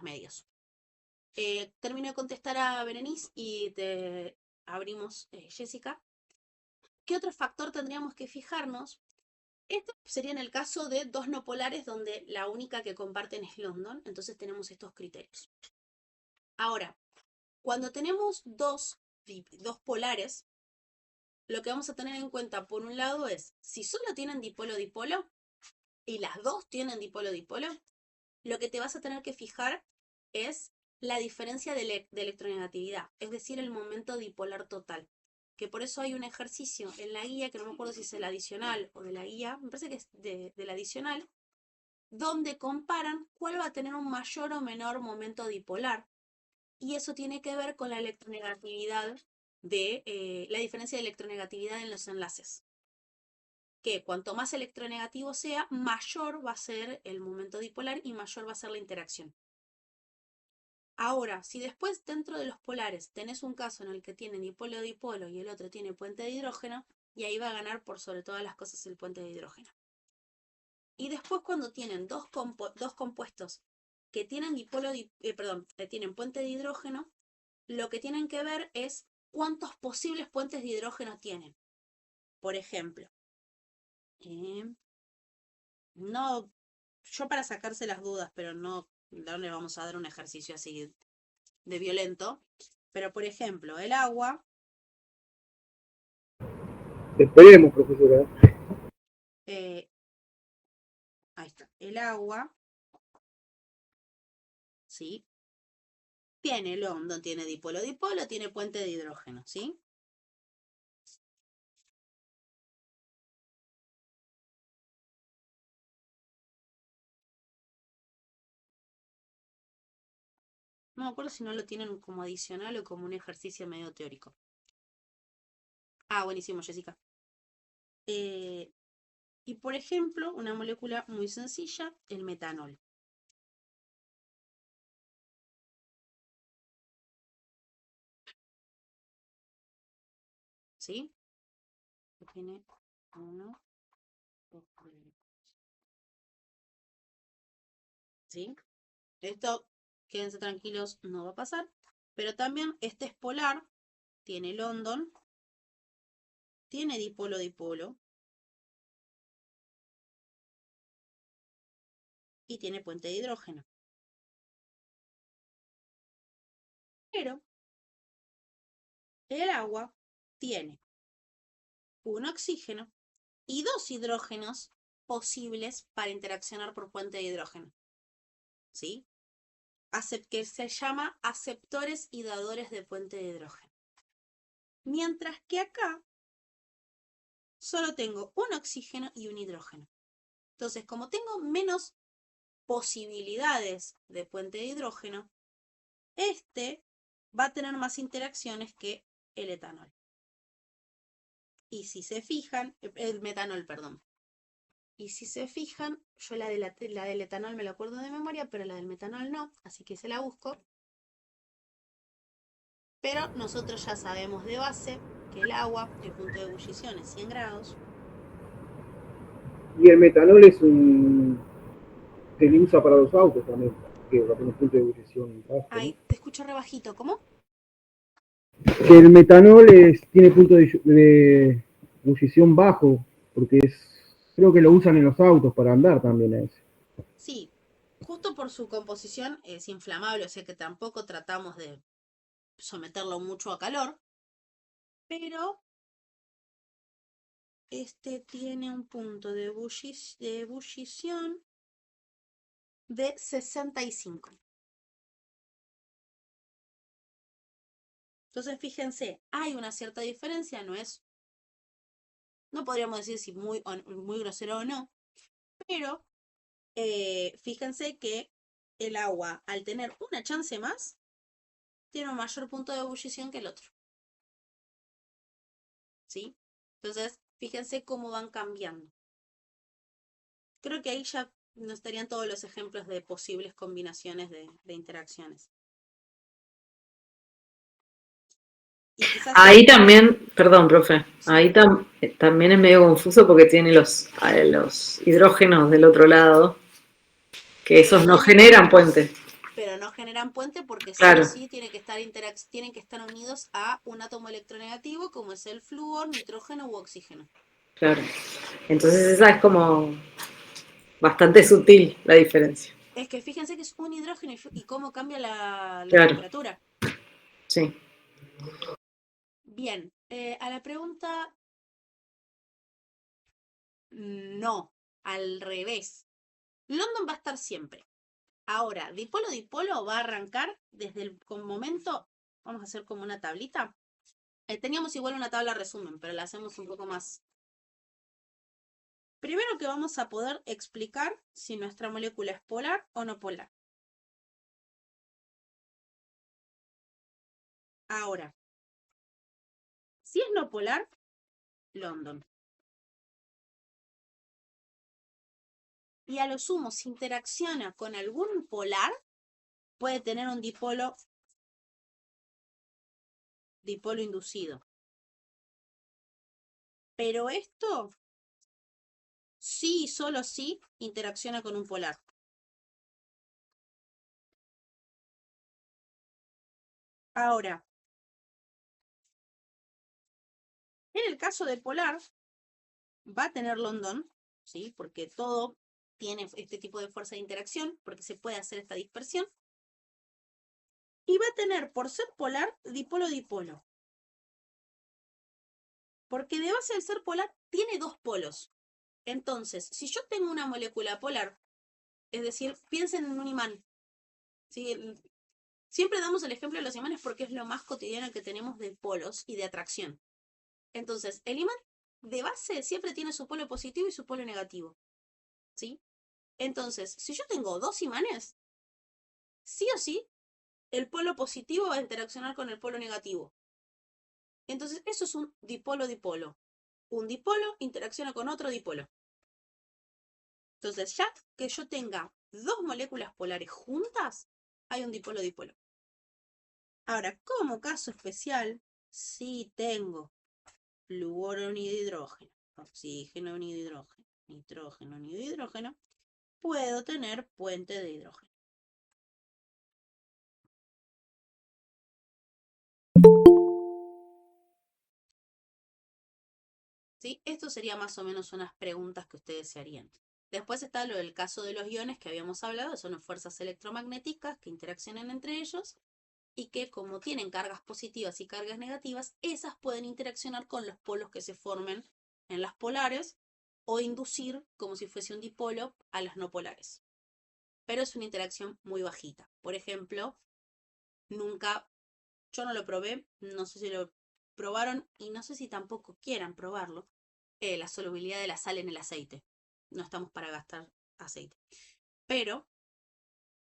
medios. Termino de contestar a Berenice y te abrimos, Jessica. ¿Qué otro factor tendríamos que fijarnos? Este sería en el caso de dos no polares donde la única que comparten es London, entonces tenemos estos criterios. Ahora, cuando tenemos dos polares, lo que vamos a tener en cuenta por un lado es, si solo tienen dipolo-dipolo y las dos tienen dipolo-dipolo, lo que te vas a tener que fijar es la diferencia de electronegatividad, es decir, el momento dipolar total. Que por eso hay un ejercicio en la guía, que no me acuerdo si es el adicional o de la guía, me parece que es del adicional, donde comparan cuál va a tener un mayor o menor momento dipolar. Y eso tiene que ver con la electronegatividad la diferencia de electronegatividad en los enlaces. Que cuanto más electronegativo sea, mayor va a ser el momento dipolar y mayor va a ser la interacción. Ahora, si después dentro de los polares tenés un caso en el que tienen dipolo-dipolo y el otro tiene puente de hidrógeno, y ahí va a ganar por sobre todas las cosas el puente de hidrógeno. Y después cuando tienen dos compuestos que tienen tienen puente de hidrógeno, lo que tienen que ver es cuántos posibles puentes de hidrógeno tienen. Por ejemplo, no, yo para sacarse las dudas, pero no le vamos a dar un ejercicio así de violento, pero por ejemplo, el agua, Esperemos, profesora. ahí está, el agua, ¿sí? Tiene London, tiene dipolo-dipolo, tiene puente de hidrógeno, ¿sí? No me acuerdo si no lo tienen como adicional o como un ejercicio medio teórico. Ah, buenísimo, Jessica. Y por ejemplo, una molécula muy sencilla, el metanol. ¿Sí? Tiene 1, 2, 3. ¿Sí? Esto, quédense tranquilos, no va a pasar. Pero también este es polar, tiene London, tiene dipolo-dipolo y tiene puente de hidrógeno. Pero el agua tiene un oxígeno y 2 hidrógenos posibles para interaccionar por puente de hidrógeno. ¿Sí? Que se llama aceptores y dadores de puente de hidrógeno. Mientras que acá solo tengo un oxígeno y un hidrógeno. Entonces, como tengo menos posibilidades de puente de hidrógeno, este va a tener más interacciones que el etanol. Y si se fijan, el metanol, perdón. Y si se fijan, yo la del etanol me la acuerdo de memoria, pero la del metanol no, así que se la busco. Pero nosotros ya sabemos de base que el agua, el punto de ebullición es 100 grados. Y el metanol es se le usa para los autos también, que va a tener punto de ebullición bajo, ¿no? Ay, te escucho re bajito, ¿cómo? Que el metanol tiene punto de ebullición bajo, porque creo que lo usan en los autos para andar también a ese. Sí, justo por su composición es inflamable, o sea que tampoco tratamos de someterlo mucho a calor, pero este tiene un punto de ebullición de 65. Entonces, fíjense, hay una cierta diferencia, no podríamos decir si muy grosero o no, pero fíjense que el agua, al tener una chance más, tiene un mayor punto de ebullición que el otro. ¿Sí? Entonces, fíjense cómo van cambiando. Creo que ahí ya nos estarían todos los ejemplos de posibles combinaciones de interacciones. Y quizás Ahí también, perdón, profe, ahí también es medio confuso porque tiene los hidrógenos del otro lado, que esos no generan puente. pero no generan puente porque Claro. sí tienen que estar unidos a un átomo electronegativo como es el flúor, nitrógeno u oxígeno. Claro. Entonces esa es como bastante sutil la diferencia. Es que fíjense que es un hidrógeno y cómo cambia la Claro. temperatura. Sí. Bien, a la pregunta, no, al revés. London va a estar siempre. Ahora, dipolo-dipolo va a arrancar desde el momento, vamos a hacer como una tablita. Teníamos igual una tabla resumen, pero la hacemos un poco más Primero que vamos a poder explicar si nuestra molécula es polar o no polar. Ahora, si es no polar, London. Y a lo sumo, si interacciona con algún polar, puede tener un dipolo inducido. Pero esto, sí y solo sí, interacciona con un polar. Ahora, en el caso de polar, va a tener London, ¿sí? Porque todo tiene este tipo de fuerza de interacción, porque se puede hacer esta dispersión. Y va a tener, por ser polar, dipolo-dipolo. Porque de base del ser polar tiene dos polos. Entonces, si yo tengo una molécula polar, es decir, piensen en un imán, ¿sí? Siempre damos el ejemplo de los imanes porque es lo más cotidiano que tenemos de polos y de atracción. Entonces, el imán de base siempre tiene su polo positivo y su polo negativo, ¿sí? Entonces, si yo tengo dos imanes, sí o sí, el polo positivo va a interaccionar con el polo negativo. Entonces, eso es un dipolo-dipolo. Un dipolo interacciona con otro dipolo. Entonces, ya que yo tenga dos moléculas polares juntas, hay un dipolo-dipolo. Ahora, como caso especial, si tengo flúoro unido a hidrógeno, oxígeno unido a hidrógeno, nitrógeno unido a hidrógeno, puedo tener puente de hidrógeno. ¿Sí? Esto sería más o menos unas preguntas que ustedes se harían. Después está lo del caso de los iones que habíamos hablado, son fuerzas electromagnéticas que interaccionan entre ellos y que como tienen cargas positivas y cargas negativas, esas pueden interaccionar con los polos que se formen en las polares o inducir, como si fuese un dipolo, a las no polares. Pero es una interacción muy bajita. Por ejemplo, yo no lo probé, no sé si lo probaron y no sé si tampoco quieran probarlo, la solubilidad de la sal en el aceite. No estamos para gastar aceite. Pero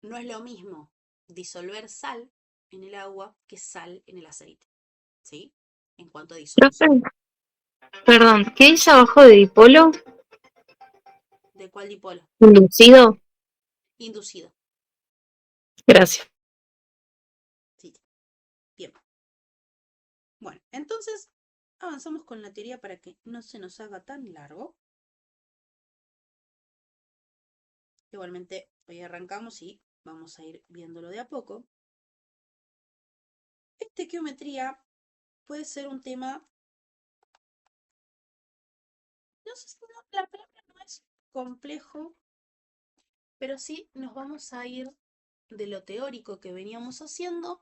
no es lo mismo disolver sal en el agua que sal en el aceite, ¿sí? En cuanto a Profe, disolución. perdón, ¿qué dice abajo de dipolo? ¿De cuál dipolo? Inducido. Inducido. Gracias. Sí. Bien. Bueno, entonces avanzamos con la teoría para que no se nos haga tan largo. Igualmente, hoy arrancamos y vamos a ir viéndolo de a poco. Estequiometría puede ser un tema, no sé si la palabra no es complejo, pero sí nos vamos a ir de lo teórico que veníamos haciendo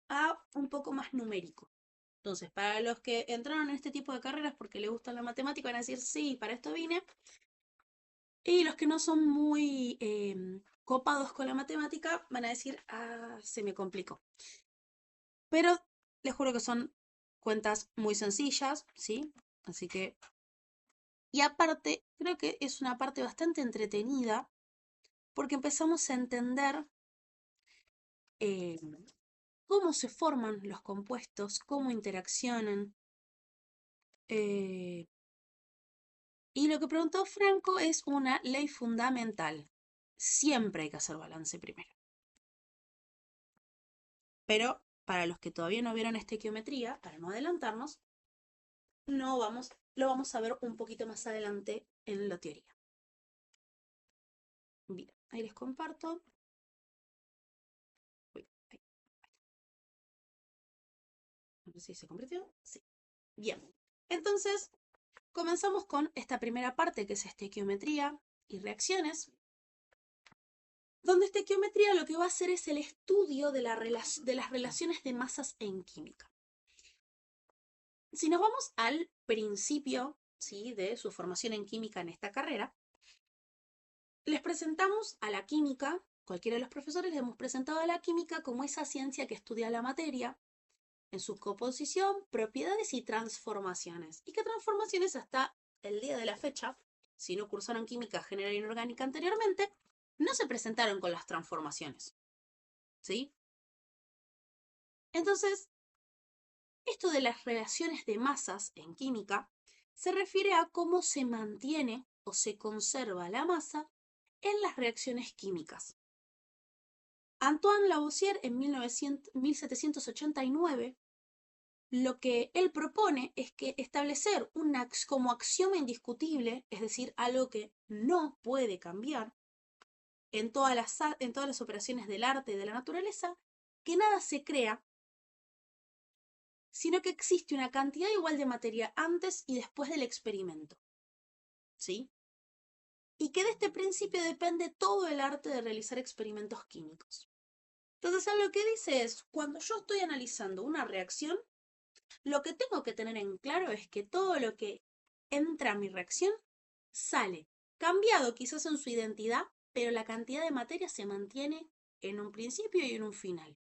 a un poco más numérico. Entonces, para los que entraron en este tipo de carreras porque les gusta la matemática, van a decir, sí, para esto vine. Y los que no son muy copados con la matemática, van a decir, ah, se me complicó. Pero les juro que son cuentas muy sencillas, ¿sí? Así que... Y aparte, creo que es una parte bastante entretenida porque empezamos a entender cómo se forman los compuestos, cómo interaccionan. Y lo que preguntó Franco es una ley fundamental. Siempre hay que hacer balance primero. Pero para los que todavía no vieron estequiometría, para no adelantarnos, lo vamos a ver un poquito más adelante en la teoría. Bien, ahí les comparto. Uy, ahí. A ver si se convirtió. Sí. Bien. Entonces, comenzamos con esta primera parte que es estequiometría y reacciones. Donde estequiometría lo que va a hacer es el estudio de las relaciones de masas en química. Si nos vamos al principio, ¿sí?, de su formación en química en esta carrera, les presentamos a la química, cualquiera de los profesores les hemos presentado a la química como esa ciencia que estudia la materia en su composición, propiedades y transformaciones. Y que transformaciones hasta el día de la fecha si no cursaron química general e inorgánica anteriormente, no se presentaron con las transformaciones. ¿Sí? Entonces, esto de las relaciones de masas en química se refiere a cómo se mantiene o se conserva la masa en las reacciones químicas. Antoine Lavoisier en 1789 lo que él propone es que establecer como axioma indiscutible, es decir, algo que no puede cambiar en todas las operaciones del arte y de la naturaleza, que nada se crea, sino que existe una cantidad igual de materia antes y después del experimento. ¿Sí? Y que de este principio depende todo el arte de realizar experimentos químicos. Entonces, él lo que dice es, cuando yo estoy analizando una reacción, lo que tengo que tener en claro es que todo lo que entra a mi reacción sale cambiado quizás en su identidad, pero la cantidad de materia se mantiene en un principio y en un final.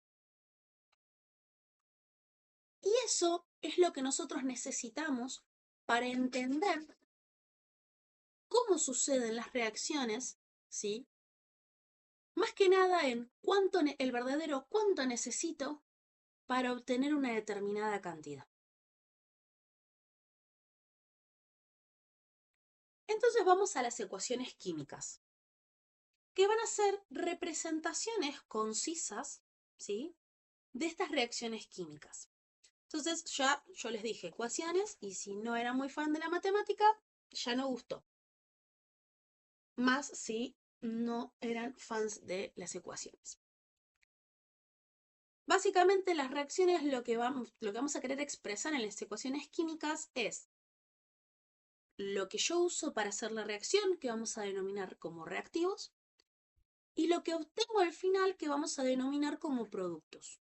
Y eso es lo que nosotros necesitamos para entender cómo suceden las reacciones, ¿sí? Más que nada en el verdadero cuánto necesito para obtener una determinada cantidad. Entonces vamos a las ecuaciones químicas, que van a ser representaciones concisas, ¿sí?, de estas reacciones químicas. Entonces ya yo les dije ecuaciones y si no eran muy fan de la matemática, ya no gustó. Más si no eran fans de las ecuaciones. Básicamente las reacciones, lo que vamos a querer expresar en las ecuaciones químicas es lo que yo uso para hacer la reacción, que vamos a denominar como reactivos, y lo que obtengo al final, que vamos a denominar como productos.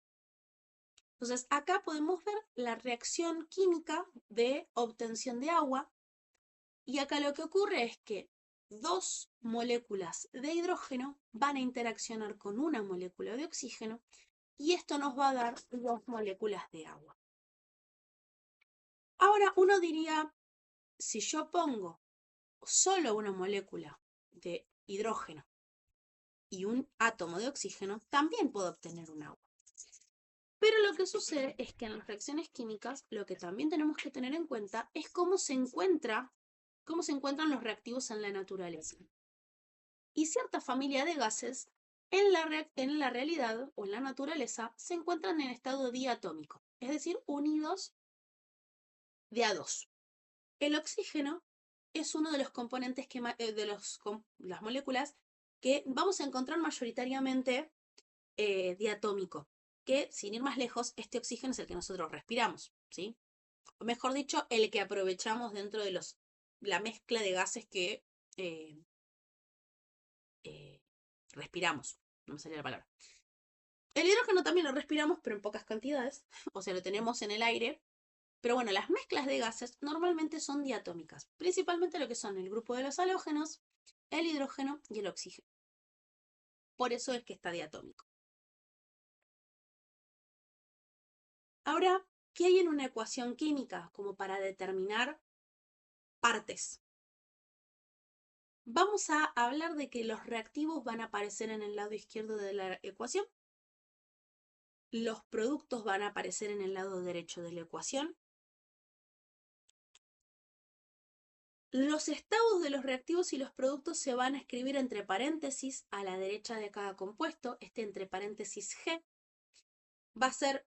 Entonces, acá podemos ver la reacción química de obtención de agua, y acá lo que ocurre es que dos moléculas de hidrógeno van a interaccionar con una molécula de oxígeno, y esto nos va a dar dos moléculas de agua. Ahora, uno diría, si yo pongo solo una molécula de hidrógeno y un átomo de oxígeno, también puedo obtener un agua. Pero lo que sucede es que en las reacciones químicas lo que también tenemos que tener en cuenta es cómo se encuentran los reactivos en la naturaleza. Y cierta familia de gases en la realidad o en la naturaleza se encuentran en estado diatómico, es decir, unidos de a dos. El oxígeno es uno de los componentes las moléculas que vamos a encontrar mayoritariamente diatómico, que sin ir más lejos, este oxígeno es el que nosotros respiramos, ¿sí? O mejor dicho, el que aprovechamos dentro de la mezcla de gases que respiramos. No me salía la palabra. El hidrógeno también lo respiramos, pero en pocas cantidades, o sea, lo tenemos en el aire. Pero bueno, las mezclas de gases normalmente son diatómicas, principalmente lo que son el grupo de los halógenos, el hidrógeno y el oxígeno. Por eso es que está diatómico. Ahora, ¿qué hay en una ecuación química como para determinar partes? Vamos a hablar de que los reactivos van a aparecer en el lado izquierdo de la ecuación. Los productos van a aparecer en el lado derecho de la ecuación. Los estados de los reactivos y los productos se van a escribir entre paréntesis a la derecha de cada compuesto. Este entre paréntesis G va a ser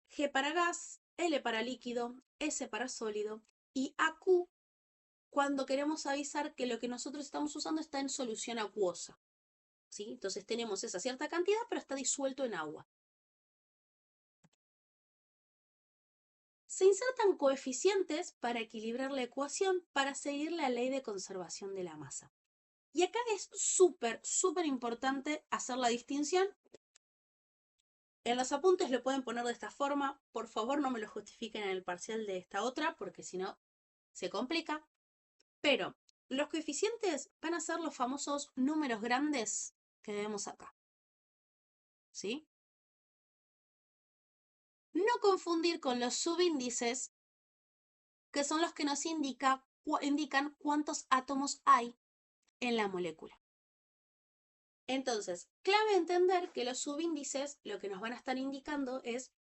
G para gas, L para líquido, S para sólido y AQ cuando queremos avisar que lo que nosotros estamos usando está en solución acuosa, ¿sí? Entonces tenemos esa cierta cantidad, pero está disuelto en agua. Se insertan coeficientes para equilibrar la ecuación para seguir la ley de conservación de la masa. Y acá es súper importante hacer la distinción. En los apuntes lo pueden poner de esta forma. Por favor, no me lo justifiquen en el parcial de esta otra, porque si no, se complica. Pero los coeficientes van a ser los famosos números grandes que vemos acá. ¿Sí? No confundir con los subíndices, que son los que nos indican indican cuántos átomos hay en la molécula. Entonces, clave entender que los subíndices lo que nos van a estar indicando es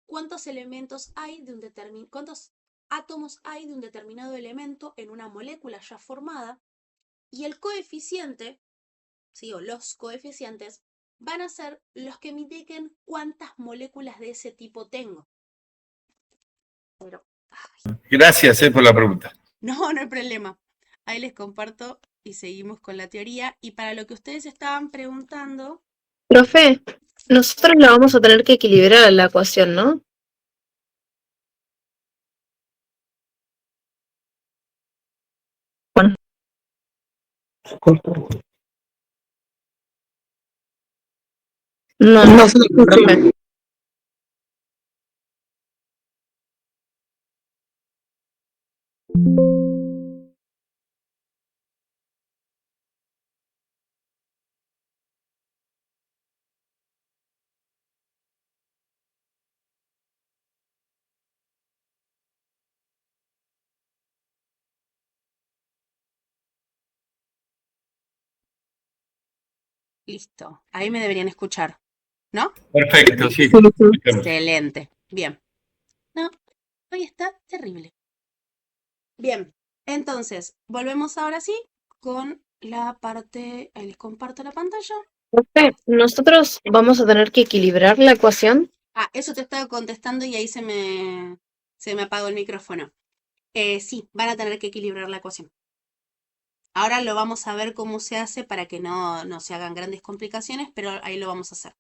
cuántos elementos hay de cuántos átomos hay de un determinado elemento en una molécula ya formada, y el coeficiente, ¿sí? O los coeficientes van a ser los que me indiquen cuántas moléculas de ese tipo tengo. Pero, Gracias por la pregunta. no hay problema. Ahí les comparto y seguimos con la teoría. Y para lo que ustedes estaban preguntando, Profe, nosotros la vamos a tener que equilibrar en la ecuación, ¿no? Bueno. No sé, profe. listo. Ahí me deberían escuchar, ¿no? Perfecto, sí. Excelente. Bien. No, hoy está terrible. Bien, entonces, volvemos ahora sí con la parte, ahí les comparto la pantalla. Profe, nosotros vamos a tener que equilibrar la ecuación. Eso te estaba contestando y ahí se me apagó el micrófono. Sí, van a tener que equilibrar la ecuación. Ahora lo vamos a ver cómo se hace para que no se hagan grandes complicaciones, pero ahí lo vamos a hacer.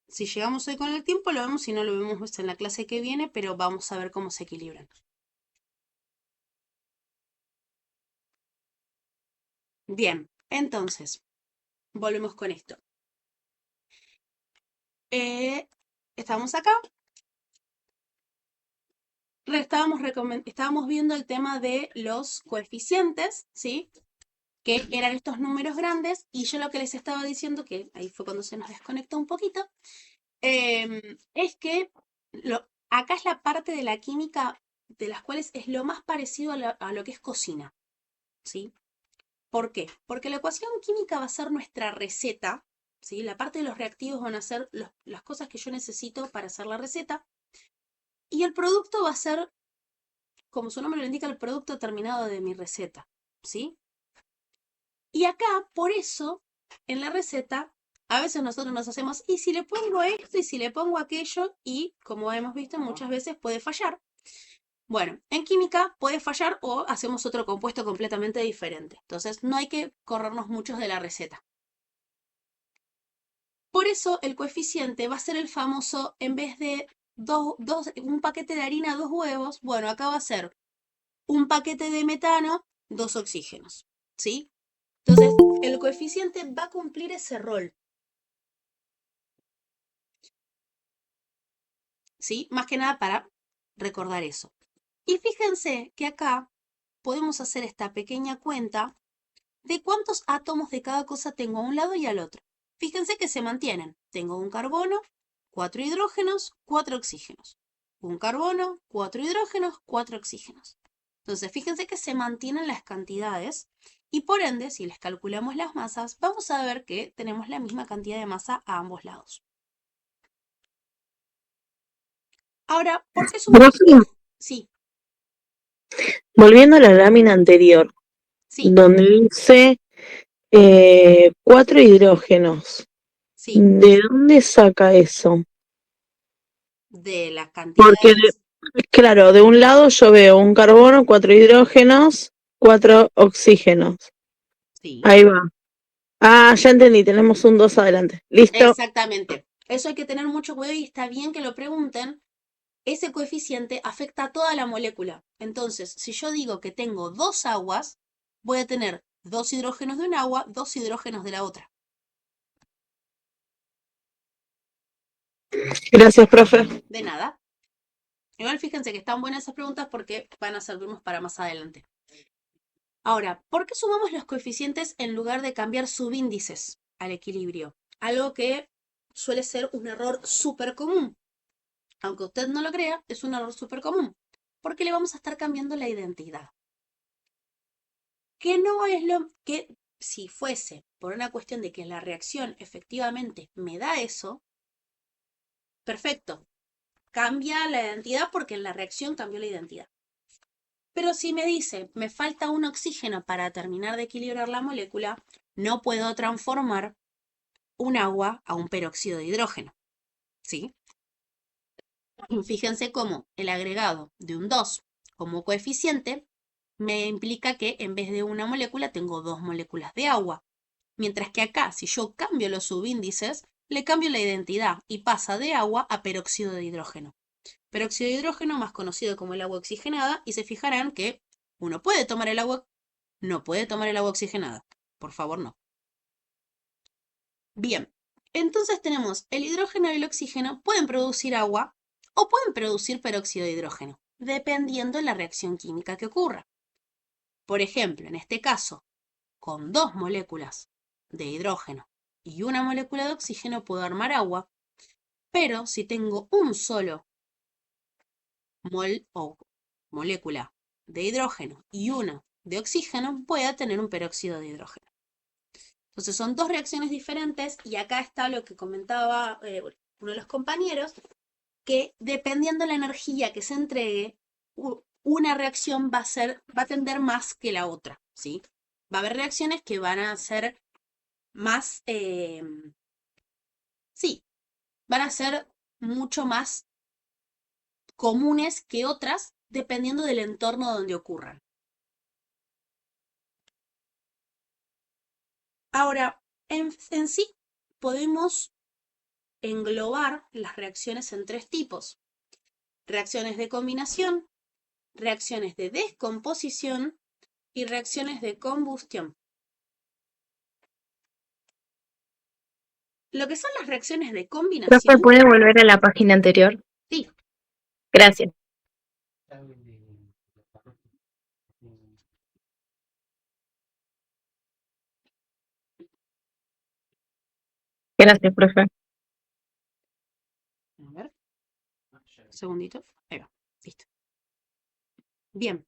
Si llegamos hoy con el tiempo, lo vemos, si no lo vemos en la clase que viene, pero vamos a ver cómo se equilibran. Bien, entonces, volvemos con esto. Estamos acá. Estábamos viendo el tema de los coeficientes, ¿sí? Que eran estos números grandes, y yo lo que les estaba diciendo, que ahí fue cuando se nos desconectó un poquito, es que acá es la parte de la química de las cuales es lo más parecido a lo que es cocina, ¿sí? ¿Por qué? Porque la ecuación química va a ser nuestra receta, ¿sí? La parte de los reactivos van a ser las cosas que yo necesito para hacer la receta, y el producto va a ser, como su nombre lo indica, el producto terminado de mi receta, ¿sí? Y acá, por eso, en la receta, a veces nosotros nos hacemos, y si le pongo esto, y si le pongo aquello, y como hemos visto, muchas veces puede fallar. Bueno, en química puede fallar o hacemos otro compuesto completamente diferente. Entonces, no hay que corrernos muchos de la receta. Por eso, el coeficiente va a ser el famoso, en vez de un paquete de harina, 2 huevos, bueno, acá va a ser un paquete de metano, 2 oxígenos, ¿sí? Entonces, el coeficiente va a cumplir ese rol, ¿sí? Más que nada para recordar eso. Y fíjense que acá podemos hacer esta pequeña cuenta de cuántos átomos de cada cosa tengo a un lado y al otro. Fíjense que se mantienen. Tengo un carbono, 4 hidrógenos, 4 oxígenos. Un carbono, 4 hidrógenos, 4 oxígenos. Entonces, fíjense que se mantienen las cantidades y por ende, si les calculamos las masas, vamos a ver que tenemos la misma cantidad de masa a ambos lados. Ahora, ¿por qué sumamos? Sí. Volviendo a la lámina anterior, Sí. donde dice 4 hidrógenos. Sí. ¿De dónde saca eso? De las cantidades. Porque, claro, de un lado yo veo un carbono, 4 hidrógenos, 4 oxígenos. Sí. Ahí va. Ya entendí, tenemos un 2 adelante. ¿Listo? Exactamente. Eso hay que tener mucho cuidado y está bien que lo pregunten. Ese coeficiente afecta a toda la molécula. Entonces, si yo digo que tengo 2 aguas, voy a tener 2 hidrógenos de un agua, 2 hidrógenos de la otra. Gracias, profe. De nada. Igual fíjense que están buenas esas preguntas porque van a servirnos para más adelante. Ahora, ¿por qué sumamos los coeficientes en lugar de cambiar subíndices al equilibrio? Algo que suele ser un error súper común. Aunque usted no lo crea, es un error súper común. Porque le vamos a estar cambiando la identidad. que no es lo que si fuese por una cuestión de que la reacción efectivamente me da eso, perfecto, cambia la identidad porque en la reacción cambió la identidad. Pero si me dice, me falta un oxígeno para terminar de equilibrar la molécula, no puedo transformar un agua a un peróxido de hidrógeno, ¿sí? Fíjense cómo el agregado de un 2 como coeficiente me implica que en vez de una molécula tengo 2 moléculas de agua. Mientras que acá, si yo cambio los subíndices, le cambio la identidad y pasa de agua a peróxido de hidrógeno. Peróxido de hidrógeno, más conocido como el agua oxigenada, y se fijarán que uno puede tomar el agua, no puede tomar el agua oxigenada. Por favor, no. Bien, entonces tenemos el hidrógeno y el oxígeno pueden producir agua o pueden producir peróxido de hidrógeno, dependiendo de la reacción química que ocurra. Por ejemplo, en este caso, con 2 moléculas de hidrógeno y una molécula de oxígeno puedo armar agua, pero si tengo un solo mol o molécula de hidrógeno y una de oxígeno, voy a tener un peróxido de hidrógeno. Entonces son 2 reacciones diferentes y acá está lo que comentaba uno de los compañeros, que dependiendo de la energía que se entregue, una reacción va a tender más que la otra, ¿sí? Va a haber reacciones que van a ser más, sí, van a ser mucho más comunes que otras dependiendo del entorno donde ocurran. Ahora, en sí, podemos englobar las reacciones en 3 tipos. Reacciones de combinación, reacciones de descomposición y reacciones de combustión. Lo que son las reacciones de Profe, combinación, ¿puede volver a la página anterior? sí, Gracias. Gracias, profe. a ver, un segundito, ahí va, listo. Bien,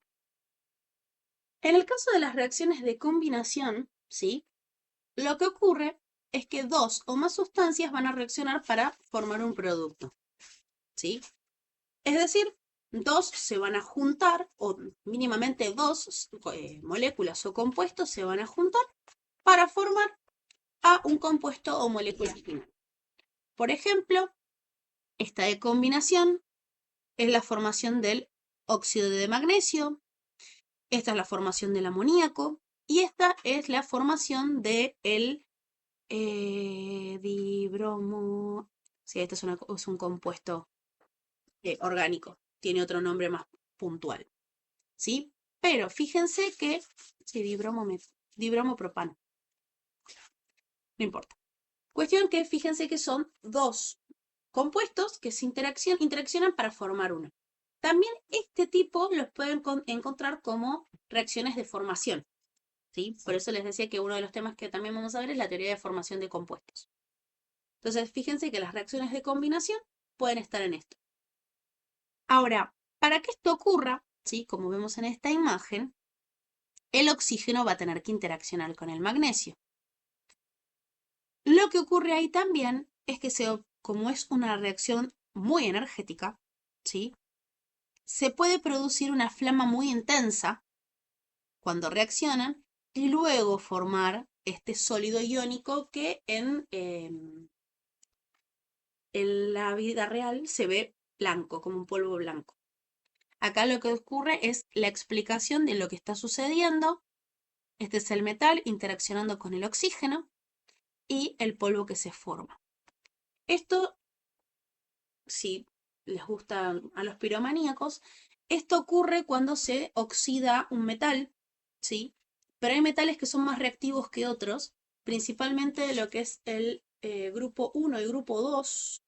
en el caso de las reacciones de combinación, ¿sí? Lo que ocurre es que 2 o más sustancias van a reaccionar para formar un producto, ¿sí? Es decir, 2 se van a juntar, o mínimamente 2 moléculas o compuestos se van a juntar para formar a un compuesto o molécula final. Por ejemplo, esta de combinación es la formación del óxido de magnesio, esta es la formación del amoníaco y esta es la formación del dibromo. Sí, este es un compuesto orgánico, tiene otro nombre más puntual, ¿sí? Pero fíjense que, sí, dibromopropano, no importa. Cuestión que fíjense que son 2 compuestos que se interaccionan para formar uno. También este tipo los pueden encontrar como reacciones de formación, ¿sí? Por eso les decía que uno de los temas que también vamos a ver es la teoría de formación de compuestos. Entonces, fíjense que las reacciones de combinación pueden estar en esto. Ahora, para que esto ocurra, ¿sí? Como vemos en esta imagen, el oxígeno va a tener que interaccionar con el magnesio. Lo que ocurre ahí también es que como es una reacción muy energética, ¿sí? Se puede producir una flama muy intensa cuando reaccionan y luego formar este sólido iónico que en la vida real se ve blanco, como un polvo blanco. Acá lo que ocurre es la explicación de lo que está sucediendo. Este es el metal interaccionando con el oxígeno y el polvo que se forma. Esto, si les gusta a los piromaníacos, esto ocurre cuando se oxida un metal, ¿sí? Pero hay metales que son más reactivos que otros, principalmente lo que es el grupo 1 y grupo 2,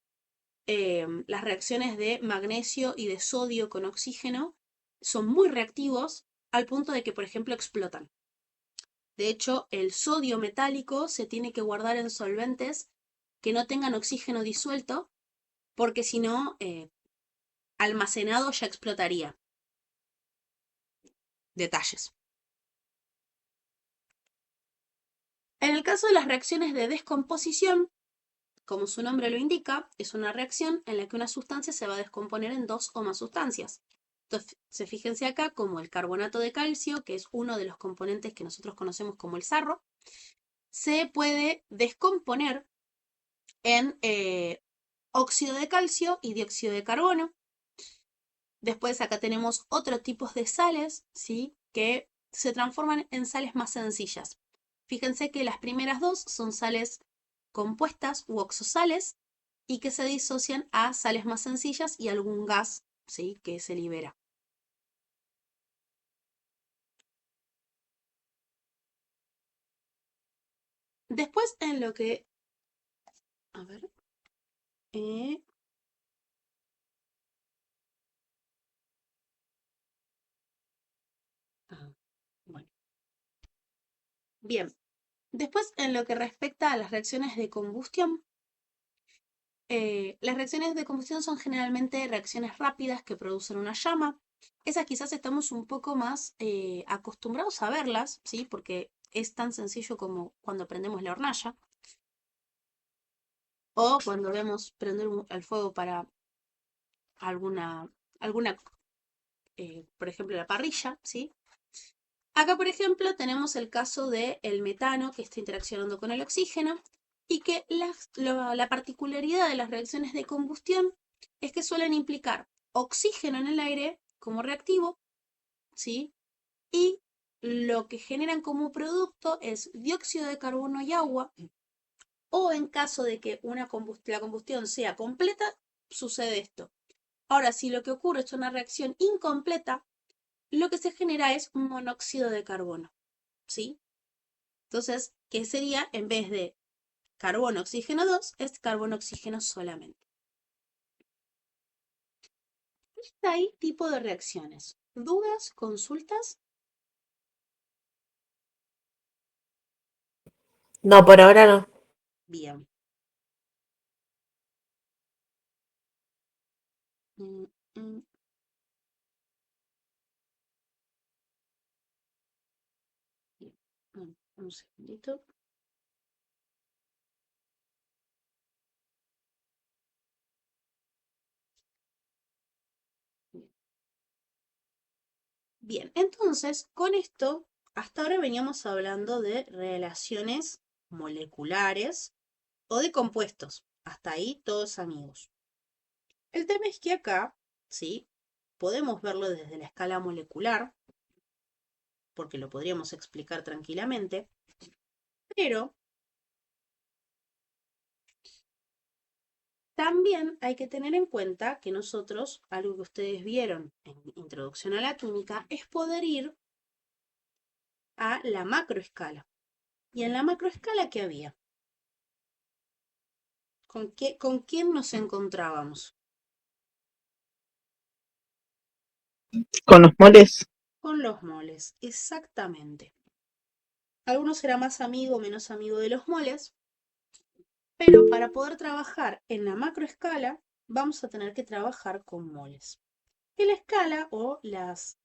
las reacciones de magnesio y de sodio con oxígeno son muy reactivos al punto de que, por ejemplo, explotan. De hecho, el sodio metálico se tiene que guardar en solventes que no tengan oxígeno disuelto, porque si no, almacenado ya explotaría. Detalles. En el caso de las reacciones de descomposición, como su nombre lo indica, es una reacción en la que una sustancia se va a descomponer en dos o más sustancias. Entonces, fíjense acá como el carbonato de calcio, que es uno de los componentes que nosotros conocemos como el sarro, se puede descomponer en óxido de calcio y dióxido de carbono. Después acá tenemos otros tipos de sales, ¿sí?, que se transforman en sales más sencillas. Fíjense que las primeras dos son sales compuestas u oxosales y que se disocian a sales más sencillas y algún gas, ¿sí?, que se libera. Después en lo que... A ver... bueno. Bien. Después en lo que respecta a las reacciones de combustión, las reacciones de combustión son generalmente reacciones rápidas que producen una llama. Esas quizás estamos un poco más acostumbrados a verlas, ¿sí?, porque es tan sencillo como cuando prendemos la hornalla o cuando vemos prender el fuego para alguna por ejemplo, la parrilla, ¿sí? Acá, por ejemplo, tenemos el caso del metano que está interaccionando con el oxígeno y que la particularidad de las reacciones de combustión es que suelen implicar oxígeno en el aire como reactivo, ¿sí?, y lo que generan como producto es dióxido de carbono y agua, o en caso de que la combustión sea completa, sucede esto. Ahora, si lo que ocurre es una reacción incompleta, lo que se genera es monóxido de carbono, ¿sí? Entonces, ¿qué sería? En vez de carbono, oxígeno 2, es carbono, oxígeno solamente. Está ahí tipo de reacciones. ¿Dudas? ¿Consultas? No, por ahora no. Bien. Un segundito. Bien, entonces, con esto, hasta ahora veníamos hablando de relaciones moleculares o de compuestos. Hasta ahí todos amigos. El tema es que acá, ¿sí?, podemos verlo desde la escala molecular, porque lo podríamos explicar tranquilamente, pero también hay que tener en cuenta que nosotros, algo que ustedes vieron en Introducción a la Química, es poder ir a la macroescala. ¿Y en la macroescala qué había? ¿Con quién nos encontrábamos? Con los moles. Con los moles, exactamente. Algunos será más amigo o menos amigo de los moles, pero para poder trabajar en la macroescala vamos a tener que trabajar con moles. Y la escala o las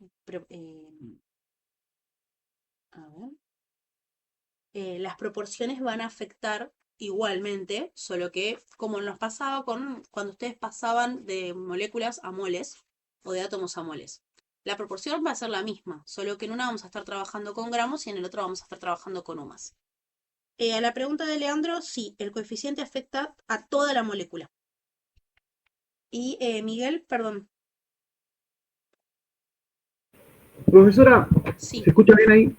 proporciones van a afectar igualmente, solo que como nos pasaba cuando ustedes pasaban de moléculas a moles o de átomos a moles. La proporción va a ser la misma, solo que en una vamos a estar trabajando con gramos y en el otro vamos a estar trabajando con UMAS. A la pregunta de Leandro, sí, el coeficiente afecta a toda la molécula. Y Miguel, perdón. Profesora, Sí. ¿se escucha bien ahí? Sí.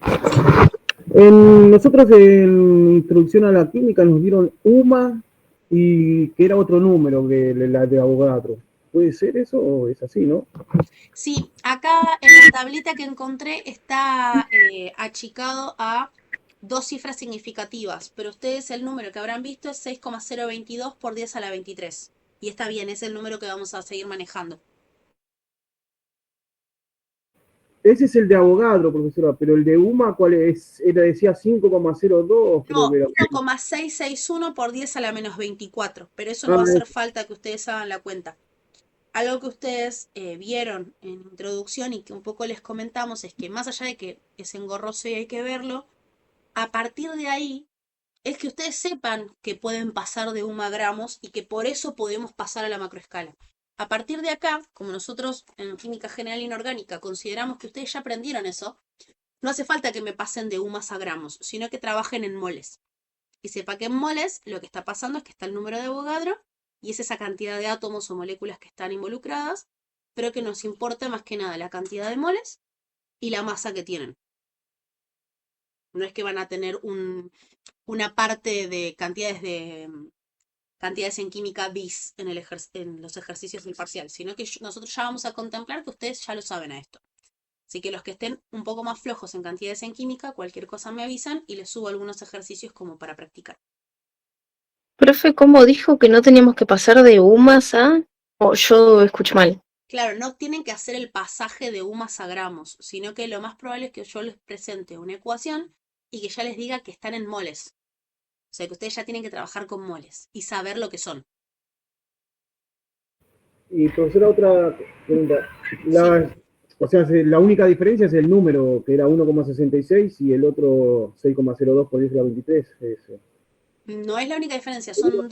Nosotros en Introducción a la Química nos dieron UMA y que era otro número que la de Avogadro. ¿Puede ser eso o es así, no? Sí, acá en la tablita que encontré está achicado a dos cifras significativas, pero ustedes el número que habrán visto es 6,022 por 10 a la 23. Y está bien, es el número que vamos a seguir manejando. Ese es el de Avogadro, profesora, pero el de UMA, ¿cuál es? Era, decía 5,02, creo No, que era. 1,661 por 10 a la menos 24, pero eso no va a hacer falta que ustedes hagan la cuenta. Algo que ustedes vieron en introducción y que un poco les comentamos es que más allá de que es engorroso y hay que verlo, a partir de ahí es que ustedes sepan que pueden pasar de UMA a gramos y que por eso podemos pasar a la macroescala. A partir de acá, como nosotros en Química General Inorgánica consideramos que ustedes ya aprendieron eso, no hace falta que me pasen de UMAs a gramos, sino que trabajen en moles. Y sepa que en moles lo que está pasando es que está el número de Avogadro y es esa cantidad de átomos o moléculas que están involucradas, pero que nos importa más que nada la cantidad de moles y la masa que tienen. No es que van a tener una parte de cantidades en química bis en los ejercicios del parcial, sino que nosotros ya vamos a contemplar que ustedes ya lo saben a esto. Así que los que estén un poco más flojos en cantidades en química, cualquier cosa me avisan y les subo algunos ejercicios como para practicar. Profe, ¿cómo dijo que no teníamos que pasar de UMAS a...? O yo escucho mal. Claro, no tienen que hacer el pasaje de UMAs a gramos, sino que lo más probable es que yo les presente una ecuación y que ya les diga que están en moles. O sea, que ustedes ya tienen que trabajar con moles y saber lo que son. Y profesora, otra pregunta. O sea, la única diferencia es el número, que era 1,66 y el otro 6,02 por 10 a la 23. No es la única diferencia, son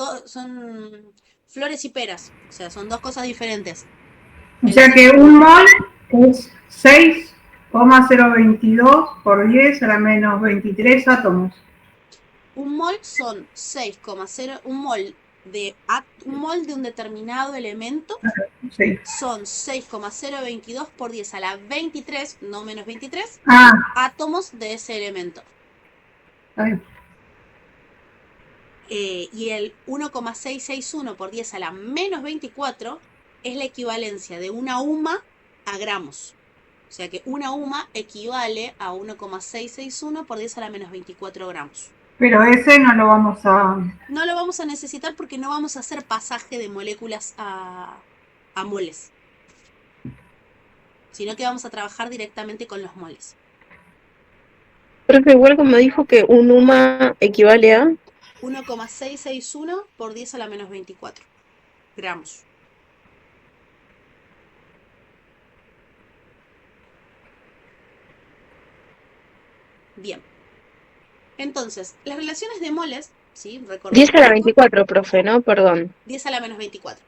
flores y peras. O sea, son dos cosas diferentes. O sea que un mol es 6,022 por 10 a la menos 23 átomos. Un mol son 6,0, un mol de un determinado elemento Sí. son 6,022 por 10 a la 23, no menos 23, Ah, átomos de ese elemento. está bien. Y el 1,661 por 10 a la menos 24 es la equivalencia de una UMA a gramos. O sea que una UMA equivale a 1,661 por 10 a la menos 24 gramos. Pero ese no lo vamos a... No lo vamos a necesitar porque no vamos a hacer pasaje de moléculas a moles, sino que vamos a trabajar directamente con los moles. Profe, igual como dijo que un UMA equivale a... 1,661 por 10 a la menos 24 gramos. Bien. Entonces, las relaciones de moles, ¿sí? 10 a la 24, profe, ¿no? Perdón. 10 a la menos 24.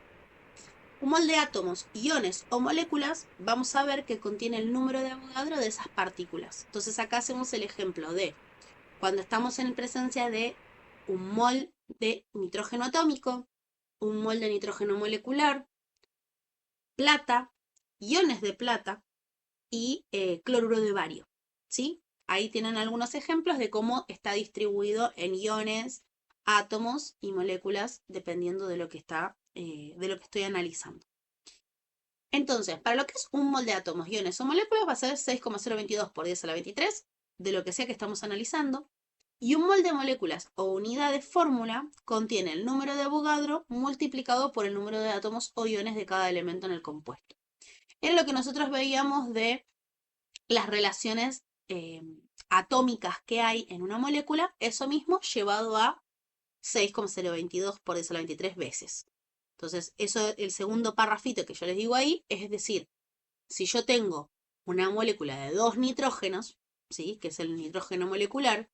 Un mol de átomos, iones o moléculas, vamos a ver que contiene el número de Avogadro de esas partículas. Entonces acá hacemos el ejemplo de cuando estamos en presencia de un mol de nitrógeno atómico, un mol de nitrógeno molecular, plata, iones de plata y cloruro de bario, ¿sí? Ahí tienen algunos ejemplos de cómo está distribuido en iones, átomos y moléculas dependiendo de lo que estoy analizando. Entonces, para lo que es un mol de átomos, iones o moléculas va a ser 6,022 por 10 a la 23 de lo que sea que estamos analizando. Y un mol de moléculas o unidad de fórmula contiene el número de Avogadro multiplicado por el número de átomos o iones de cada elemento en el compuesto. Es lo que nosotros veíamos de las relaciones atómicas que hay en una molécula, eso mismo llevado a 6,022 por 10 a la 23 veces. Entonces, eso, el segundo parrafito que yo les digo ahí, es decir, si yo tengo una molécula de 2 nitrógenos, ¿sí? Que es el nitrógeno molecular,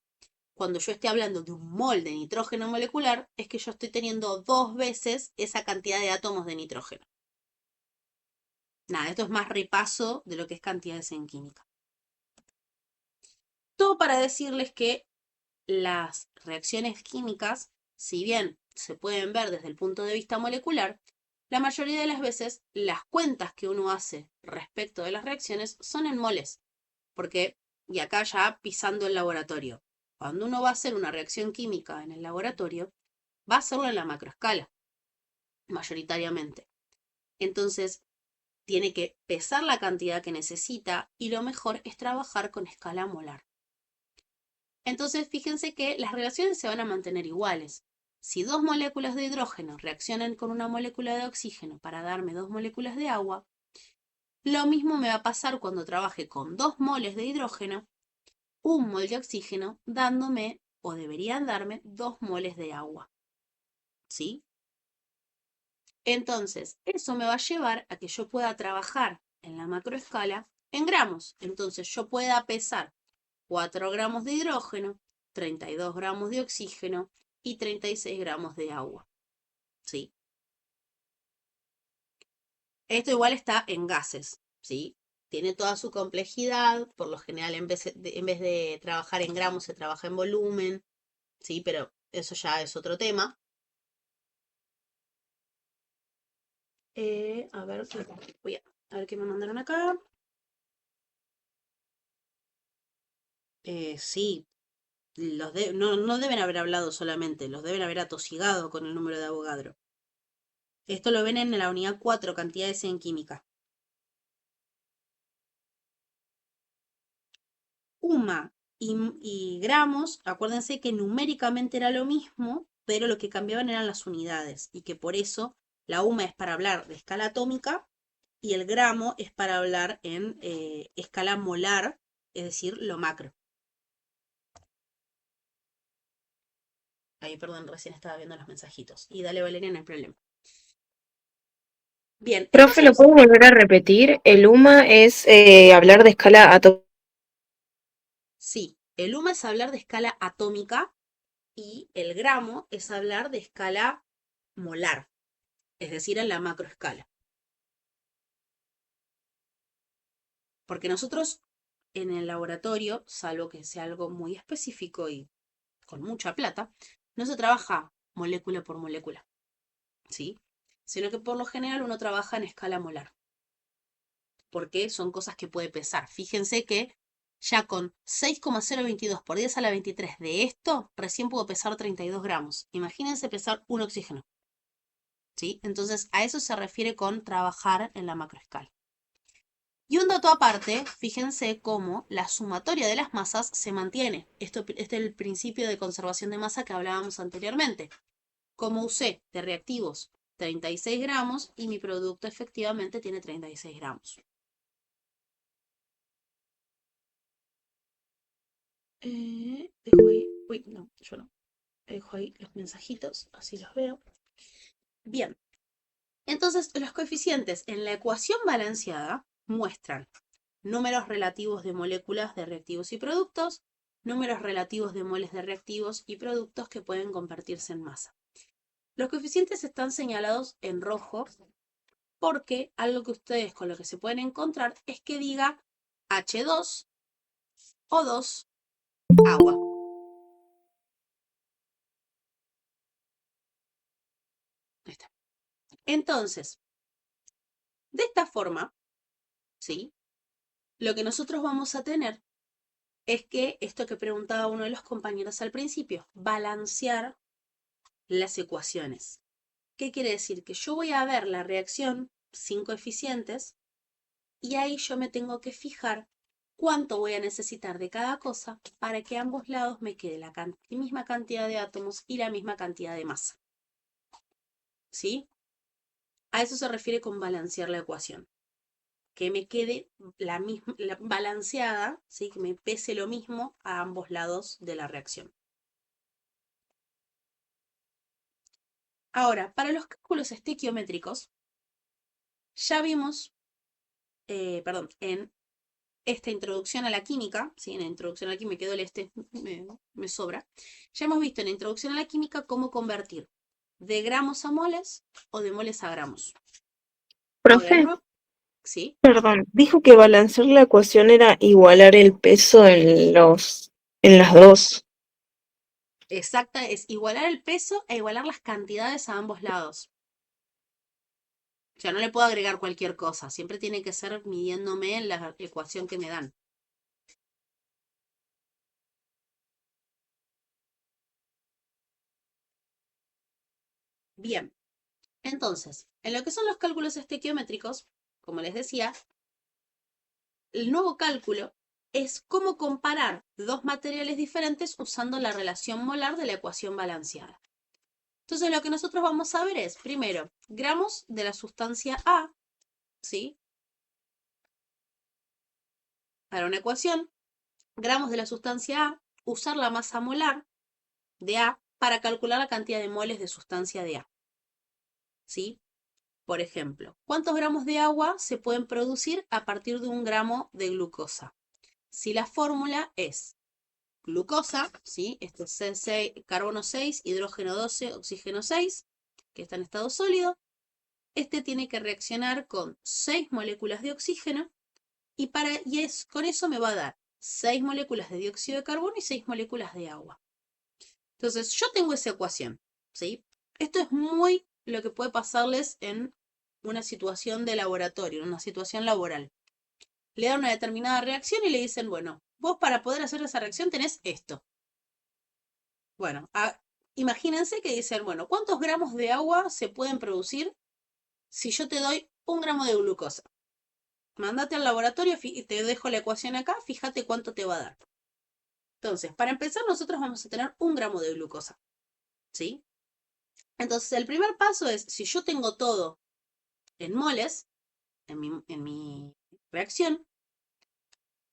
cuando yo esté hablando de un mol de nitrógeno molecular, es que yo estoy teniendo 2 veces esa cantidad de átomos de nitrógeno. Nada, esto es más repaso de lo que es cantidades en química. Todo para decirles que las reacciones químicas, si bien se pueden ver desde el punto de vista molecular, la mayoría de las veces las cuentas que uno hace respecto de las reacciones son en moles. Porque, y acá ya pisando el laboratorio, cuando uno va a hacer una reacción química en el laboratorio, va a hacerlo en la macroescala, mayoritariamente. Entonces, tiene que pesar la cantidad que necesita y lo mejor es trabajar con escala molar. Entonces, fíjense que las relaciones se van a mantener iguales. Si 2 moléculas de hidrógeno reaccionan con una molécula de oxígeno para darme 2 moléculas de agua, lo mismo me va a pasar cuando trabaje con 2 moles de hidrógeno, 1 mol de oxígeno, dándome, o deberían darme, 2 moles de agua. ¿Sí? Entonces, eso me va a llevar a que yo pueda trabajar en la macroescala en gramos. Entonces, yo pueda pesar 4 gramos de hidrógeno, 32 gramos de oxígeno y 36 gramos de agua. ¿Sí? Esto igual está en gases, ¿sí? Tiene toda su complejidad, por lo general en vez de trabajar en gramos se trabaja en volumen, ¿sí? Pero eso ya es otro tema. A ver, voy a ver qué me mandaron acá. Sí, no deben haber hablado solamente, los deben haber atosigado con el número de Avogadro. Esto lo ven en la unidad 4, cantidades en química. UMA y gramos, acuérdense que numéricamente era lo mismo, pero lo que cambiaban eran las unidades y que por eso la UMA es para hablar de escala atómica y el gramo es para hablar en escala molar, es decir, lo macro. Ahí, perdón, recién estaba viendo los mensajitos. Y dale, Valeria, no hay problema. Bien. Profe, ¿lo puedo volver a repetir? El UMA es hablar de escala atómica. Sí, el UMA es hablar de escala atómica y el gramo es hablar de escala molar, es decir, en la macroescala. Porque nosotros en el laboratorio, salvo que sea algo muy específico y con mucha plata, no se trabaja molécula por molécula, ¿sí? Sino que por lo general uno trabaja en escala molar. Porque son cosas que puede pesar. Fíjense que ya con 6,022 por 10 a la 23 de esto, recién pudo pesar 32 gramos. Imagínense pesar un oxígeno. ¿Sí? Entonces, a eso se refiere con trabajar en la macroescala. Y un dato aparte, fíjense cómo la sumatoria de las masas se mantiene. Este es el principio de conservación de masa que hablábamos anteriormente. Como usé de reactivos 36 gramos y mi producto efectivamente tiene 36 gramos. Dejo ahí, uy, no, yo no. Dejo ahí los mensajitos, así los veo. Bien, entonces los coeficientes en la ecuación balanceada muestran números relativos de moléculas de reactivos y productos, números relativos de moles de reactivos y productos que pueden convertirse en masa. Los coeficientes están señalados en rojo porque algo que ustedes con lo que se pueden encontrar es que diga H2, O2, agua. Ahí está. Entonces, de esta forma, ¿sí? Lo que nosotros vamos a tener es que esto que preguntaba uno de los compañeros al principio, balancear las ecuaciones. ¿Qué quiere decir? Que yo voy a ver la reacción sin coeficientes y ahí yo me tengo que fijar cuánto voy a necesitar de cada cosa para que a ambos lados me quede la misma cantidad de átomos y la misma cantidad de masa. ¿Sí? A eso se refiere con balancear la ecuación. Que me quede balanceada, ¿sí? Que me pese lo mismo a ambos lados de la reacción. Ahora, para los cálculos estequiométricos, ya vimos, en esta introducción a la química, ¿sí? En la introducción a la química me quedó el me sobra, ya hemos visto en la introducción a la química cómo convertir de gramos a moles o de moles a gramos. Profe, ¿sí? perdón, dijo que balancear la ecuación era igualar el peso en las dos. Exacta, es igualar el peso e igualar las cantidades a ambos lados. O sea, no le puedo agregar cualquier cosa. Siempre tiene que ser midiéndome en la ecuación que me dan. Bien. Entonces, en lo que son los cálculos estequiométricos, como les decía, el nuevo cálculo es cómo comparar dos materiales diferentes usando la relación molar de la ecuación balanceada. Entonces, lo que nosotros vamos a ver es, primero, gramos de la sustancia A, ¿sí? Para una ecuación, gramos de la sustancia A, usar la masa molar de A para calcular la cantidad de moles de sustancia de A. ¿Sí? Por ejemplo, ¿cuántos gramos de agua se pueden producir a partir de 1 gramo de glucosa? Si la fórmula es glucosa, ¿sí? Este es C6, carbono 6, hidrógeno 12, oxígeno 6, que está en estado sólido. Este tiene que reaccionar con 6 moléculas de oxígeno y con eso me va a dar 6 moléculas de dióxido de carbono y 6 moléculas de agua. Entonces, yo tengo esa ecuación, ¿sí? Esto es muy lo que puede pasarles en una situación de laboratorio, en una situación laboral. Le dan una determinada reacción y le dicen, bueno, vos para poder hacer esa reacción tenés esto. Bueno, imagínense que dicen, bueno, ¿cuántos gramos de agua se pueden producir si yo te doy 1 gramo de glucosa? Mándate al laboratorio y te dejo la ecuación acá, fíjate cuánto te va a dar. Entonces, para empezar, nosotros vamos a tener 1 gramo de glucosa, ¿sí? Entonces, el primer paso es, si yo tengo todo en moles, en mi reacción,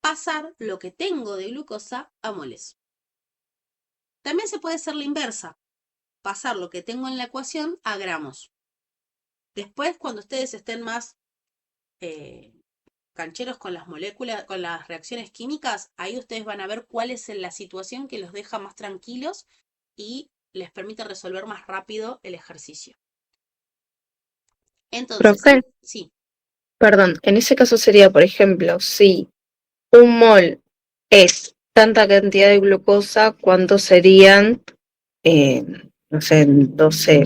pasar lo que tengo de glucosa a moles. También se puede hacer la inversa, pasar lo que tengo en la ecuación a gramos. Después, cuando ustedes estén más cancheros con las moléculas, con las reacciones químicas, ahí ustedes van a ver cuál es la situación que los deja más tranquilos y les permite resolver más rápido el ejercicio. Entonces, Profe, sí, perdón, en ese caso sería, por ejemplo, si un mol es tanta cantidad de glucosa, ¿cuántos serían, no sé, 12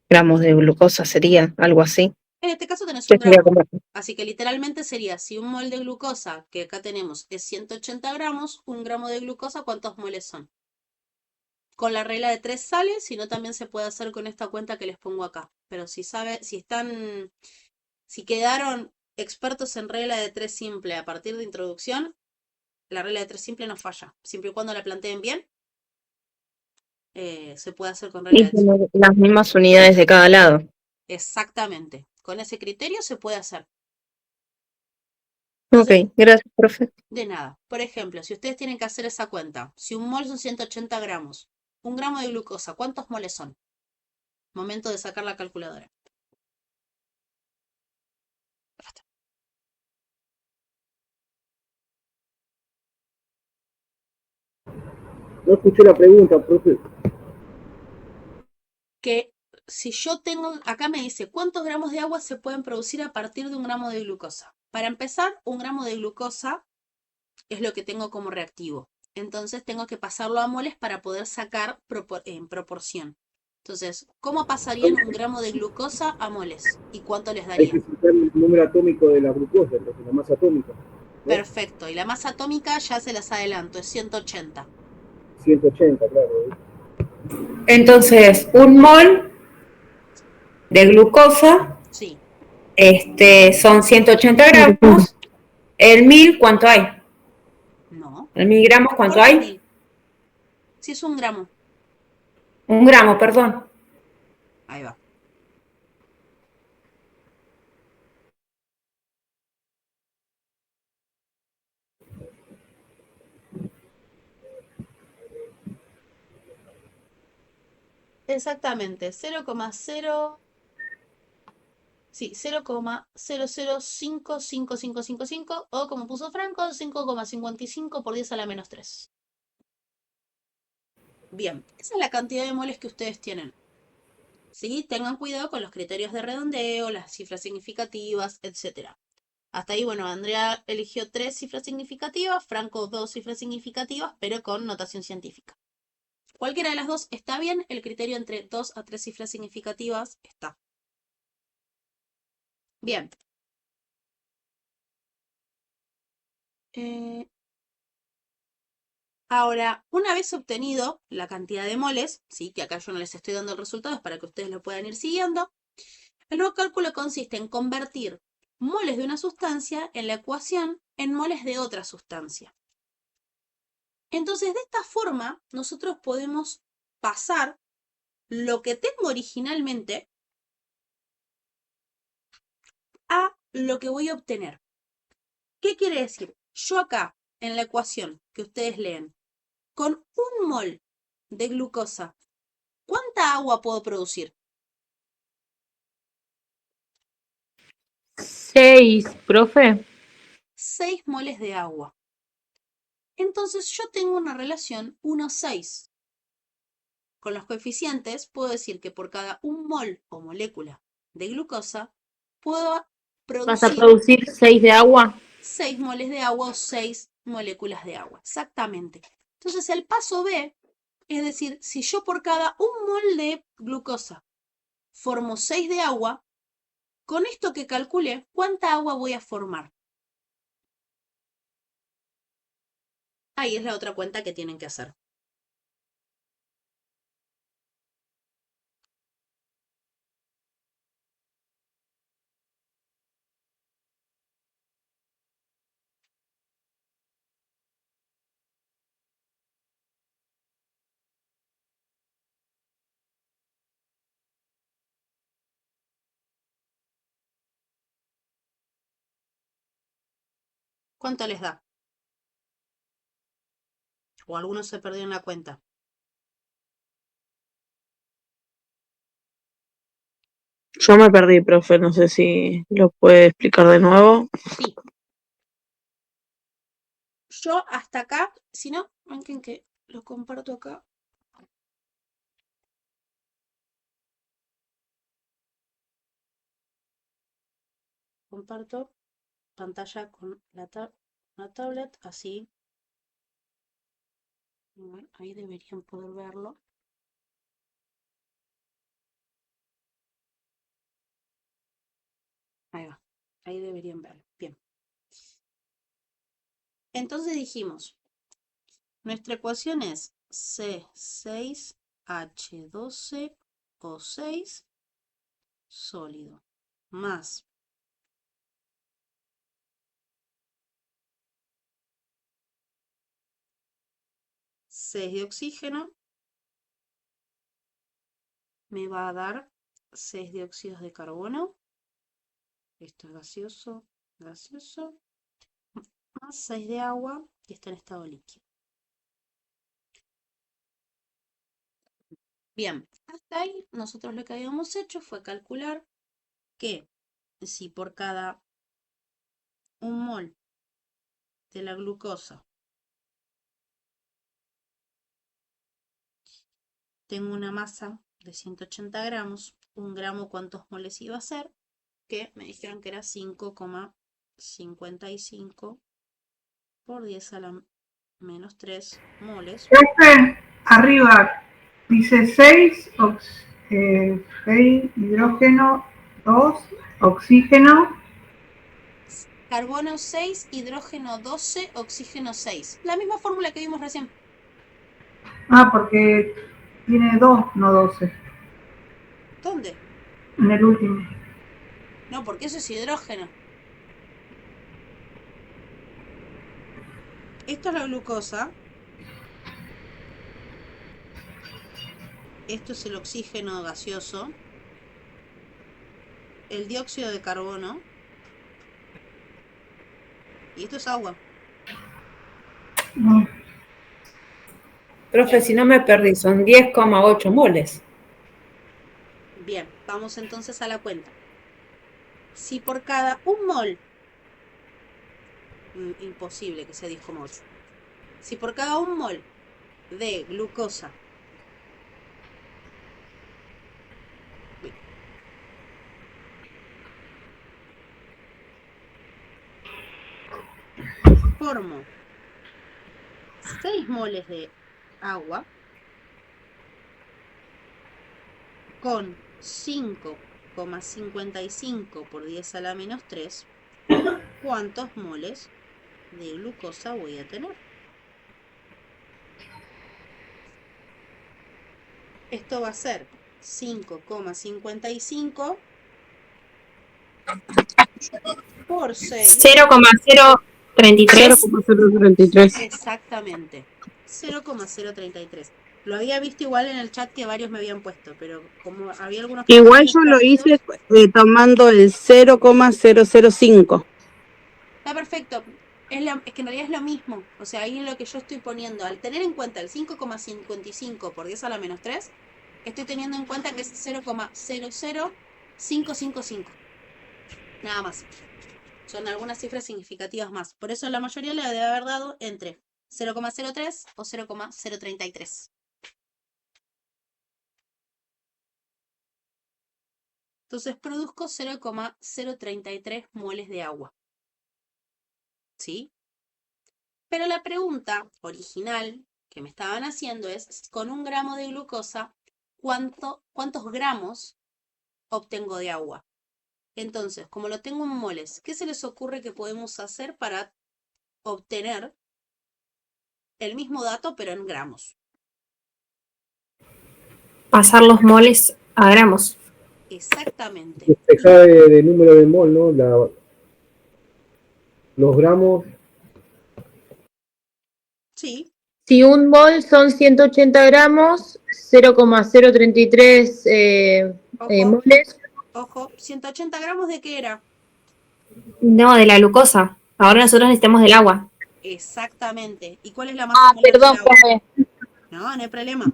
gramos de glucosa? ¿Sería algo así? en este caso tenés Que 1 sería gramo. como- Así que literalmente sería, si un mol de glucosa, que acá tenemos, es 180 gramos, 1 gramo de glucosa, ¿cuántos moles son? Con la regla de 3 sale, si no también se puede hacer con esta cuenta que les pongo acá. Pero si quedaron expertos en regla de 3 simple a partir de introducción, la regla de 3 simple no falla. Siempre y cuando la planteen bien, se puede hacer con regla Y de 3. tener las mismas unidades de cada lado. Exactamente. Con ese criterio se puede hacer. Ok, Entonces, gracias, profe. de nada. Por ejemplo, si ustedes tienen que hacer esa cuenta, si un mol son 180 gramos, 1 gramo de glucosa, ¿cuántos moles son? Momento de sacar la calculadora. No escuché la pregunta, profe. Que si yo tengo, acá me dice, ¿cuántos gramos de agua se pueden producir a partir de 1 gramo de glucosa? Para empezar, 1 gramo de glucosa es lo que tengo como reactivo. Entonces tengo que pasarlo a moles para poder sacar en proporción. Entonces, ¿cómo pasarían 1 gramo de glucosa a moles? ¿Y cuánto les Hay que daría? sacar el número atómico de la glucosa, entonces, la masa atómica. ¿no? Perfecto. Y la masa atómica ya se las adelanto, es 180. 180, claro. Entonces, un mol de glucosa Sí. son 180 gramos. El 1000, ¿cuánto hay? No. El 1000 gramos, ¿cuánto ¿Por qué hay? 1000? Si es 1 gramo. 1 gramo, perdón. Ahí va. Exactamente, 0,0, sí, 0,005555 o como puso Franco, 5,55 por 10 a la menos 3. Bien, esa es la cantidad de moles que ustedes tienen. ¿Sí? Tengan cuidado con los criterios de redondeo, las cifras significativas, etc. Hasta ahí, bueno, Andrea eligió 3 cifras significativas, Franco 2 cifras significativas, pero con notación científica. Cualquiera de las dos está bien, el criterio entre 2 a 3 cifras significativas está. Bien. Ahora, una vez obtenido la cantidad de moles, ¿sí? Que acá yo no les estoy dando el resultado, es para que ustedes lo puedan ir siguiendo, el nuevo cálculo consiste en convertir moles de una sustancia en la ecuación en moles de otra sustancia. Entonces, de esta forma, nosotros podemos pasar lo que tengo originalmente a lo que voy a obtener. ¿Qué quiere decir? Yo acá, en la ecuación que ustedes leen, con 1 mol de glucosa, ¿cuánta agua puedo producir? 6, profe. 6 moles de agua. Entonces yo tengo una relación 1:6. Con los coeficientes puedo decir que por cada 1 mol o molécula de glucosa puedo ¿Vas a producir producir 6 de agua? 6 moles de agua o 6 moléculas de agua. Exactamente. Entonces el paso B, es decir, si yo por cada 1 mol de glucosa formo 6 de agua, con esto que calcule, ¿cuánta agua voy a formar? Ahí es la otra cuenta que tienen que hacer. ¿Cuánto les da? O algunos se perdieron la cuenta. Yo me perdí, profe, no sé si lo puede explicar de nuevo. Sí. Yo hasta acá, si no, banquen que lo comparto acá. Comparto pantalla con la tablet, así. Bueno, ahí deberían poder verlo. Ahí va, ahí deberían verlo. Bien. Entonces dijimos, nuestra ecuación es C6H12O6 sólido más C de oxígeno me va a dar 6 dióxidos de carbono. Esto es gaseoso, gaseoso, más 6 de agua y está en estado líquido. Bien, hasta ahí nosotros lo que habíamos hecho fue calcular que si por cada 1 mol de la glucosa tengo una masa de 180 gramos, 1 gramo cuántos moles iba a ser, que me dijeron que era 5,55 por 10 a la menos 3 moles. Profe, arriba dice 6 hidrógeno 2, oxígeno. Carbono 6, hidrógeno 12, oxígeno 6. La misma fórmula que vimos recién. Ah, porque tiene 2, no 12. ¿Dónde? En el último. No, porque eso es hidrógeno. Esto es la glucosa. Esto es el oxígeno gaseoso. El dióxido de carbono. Y esto es agua. No. Profe, si no me perdí, son 10,8 moles. Bien, vamos entonces a la cuenta. Si por cada 1 mol, imposible que sea 10,8. Si por cada 1 mol de glucosa formo 6 moles de agua con 5,55 por 10 a la menos 3, ¿cuántos moles de glucosa voy a tener? Esto va a ser 5,55 por 6. 0,033. 0,033. Exactamente. 0,033. Lo había visto igual en el chat que varios me habían puesto, pero como había algunos... Igual yo lo hice tomando el 0,005. Está perfecto. Es que en realidad es lo mismo. O sea, ahí es lo que yo estoy poniendo. Al tener en cuenta el 5,55 por 10 a la menos 3, estoy teniendo en cuenta que es 0,00555. Nada más. Son algunas cifras significativas más. Por eso la mayoría le debe haber dado entre 0,03 o 0,033. Entonces produzco 0,033 moles de agua. ¿Sí? Pero la pregunta original que me estaban haciendo es, con 1 gramo de glucosa, ¿cuántos gramos obtengo de agua? Entonces, como lo tengo en moles, ¿qué se les ocurre que podemos hacer para obtener el mismo dato pero en gramos? Pasar los moles a gramos. Exactamente. Despejar de número de mol, ¿no? Los gramos. Sí. Si un mol son 180 gramos, 0,033 moles. Ojo, ¿180 gramos de qué era? No, de la glucosa. Ahora nosotros necesitamos del agua. Exactamente. ¿Y cuál es la masa molar Perdón, del agua? profe. No hay problema.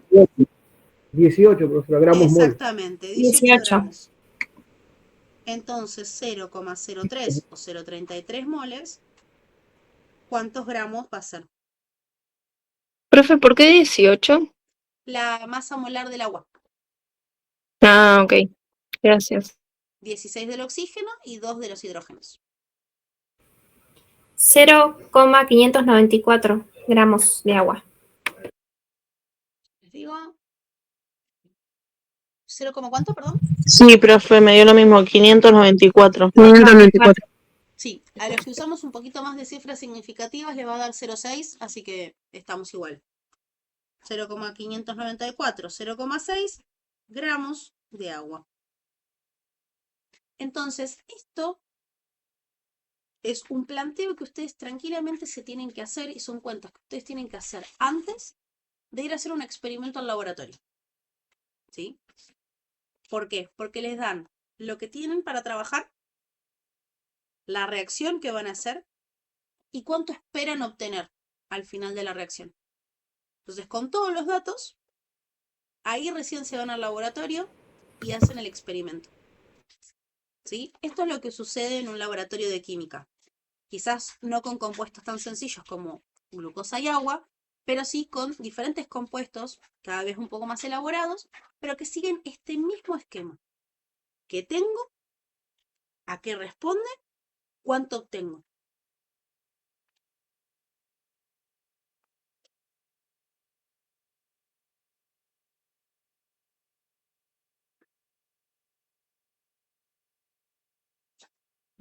18, profesora, gramos mol. Exactamente, 18 gramos. Entonces, 0,03 o 0,33 moles, ¿cuántos gramos va a ser? Profe, ¿por qué 18? La masa molar del agua. Ah, ok. Gracias. 16 del oxígeno y 2 de los hidrógenos. 0,594 gramos de agua. Les digo. ¿0, cuánto, perdón? Sí, profe, me dio lo mismo, 594. 594. Sí, a los que usamos un poquito más de cifras significativas le va a dar 0,6, así que estamos igual. 0,594, 0,6 gramos de agua. Entonces, esto es un planteo que ustedes tranquilamente se tienen que hacer y son cuentas que ustedes tienen que hacer antes de ir a hacer un experimento al laboratorio. ¿Sí? ¿Por qué? Porque les dan lo que tienen para trabajar, la reacción que van a hacer y cuánto esperan obtener al final de la reacción. Entonces, con todos los datos, ahí recién se van al laboratorio y hacen el experimento. ¿Sí? Esto es lo que sucede en un laboratorio de química. Quizás no con compuestos tan sencillos como glucosa y agua, pero sí con diferentes compuestos, cada vez un poco más elaborados, pero que siguen este mismo esquema. ¿Qué tengo? ¿A qué responde? ¿Cuánto obtengo?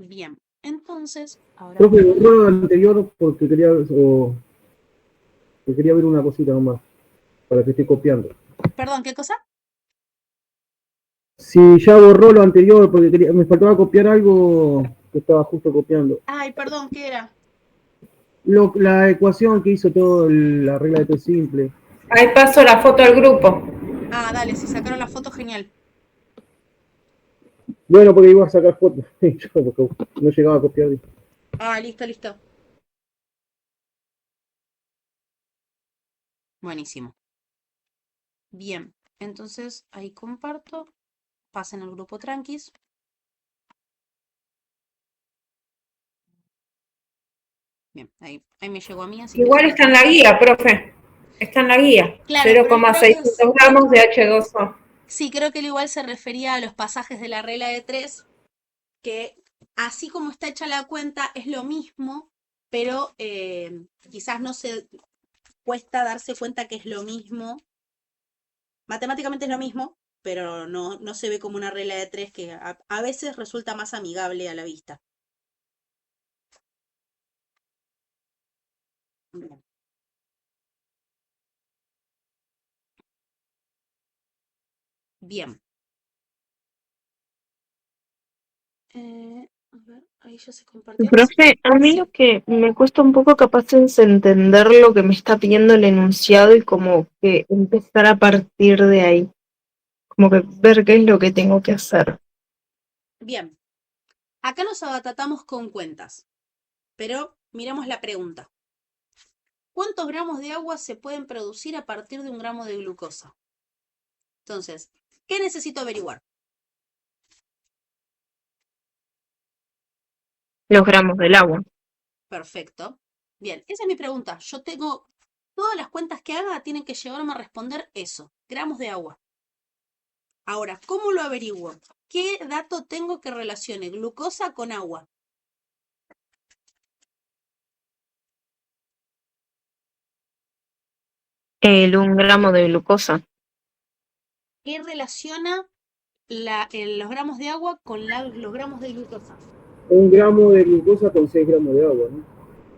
Bien, entonces, ahora... Profe, borró lo anterior porque quería ver una cosita nomás, para que esté copiando. Perdón, ¿qué cosa? Si ya borró lo anterior porque me faltaba copiar algo que estaba justo copiando. Ay, perdón, ¿qué era? La ecuación que hizo todo la regla de tres simple. Ahí paso la foto al grupo. Ah, dale, si sacaron la foto, genial. Bueno, porque iba a sacar fotos, porque no llegaba a copiar. Ah, listo, listo. Buenísimo. Bien, entonces ahí comparto. Pasen al grupo tranquis. Bien, ahí me llegó a mí. Así Igual que... está en la guía, profe. Está en la guía. Claro, 0,600 gramos de H2O. Sí, creo que él igual se refería a los pasajes de la regla de 3, que así como está hecha la cuenta es lo mismo, pero quizás no se cuesta darse cuenta que es lo mismo. Matemáticamente es lo mismo, pero no se ve como una regla de 3 que a veces resulta más amigable a la vista. Bien. Bien. A ver, ahí ya se compartió. Profe, a mí lo que me cuesta un poco capaz es entender lo que me está pidiendo el enunciado y como que empezar a partir de ahí. Como que ver qué es lo que tengo que hacer. Bien. Acá nos abatatamos con cuentas, pero miremos la pregunta. ¿Cuántos gramos de agua se pueden producir a partir de 1 gramo de glucosa? Entonces, ¿qué necesito averiguar? Los gramos del agua. Perfecto. Bien, esa es mi pregunta. Yo tengo, todas las cuentas que haga tienen que llevarme a responder eso, gramos de agua. Ahora, ¿cómo lo averiguo? ¿Qué dato tengo que relacione glucosa con agua? El 1 gramo de glucosa. ¿Qué relaciona los gramos de agua con los gramos de glucosa? 1 gramo de glucosa con 6 gramos de agua, ¿no?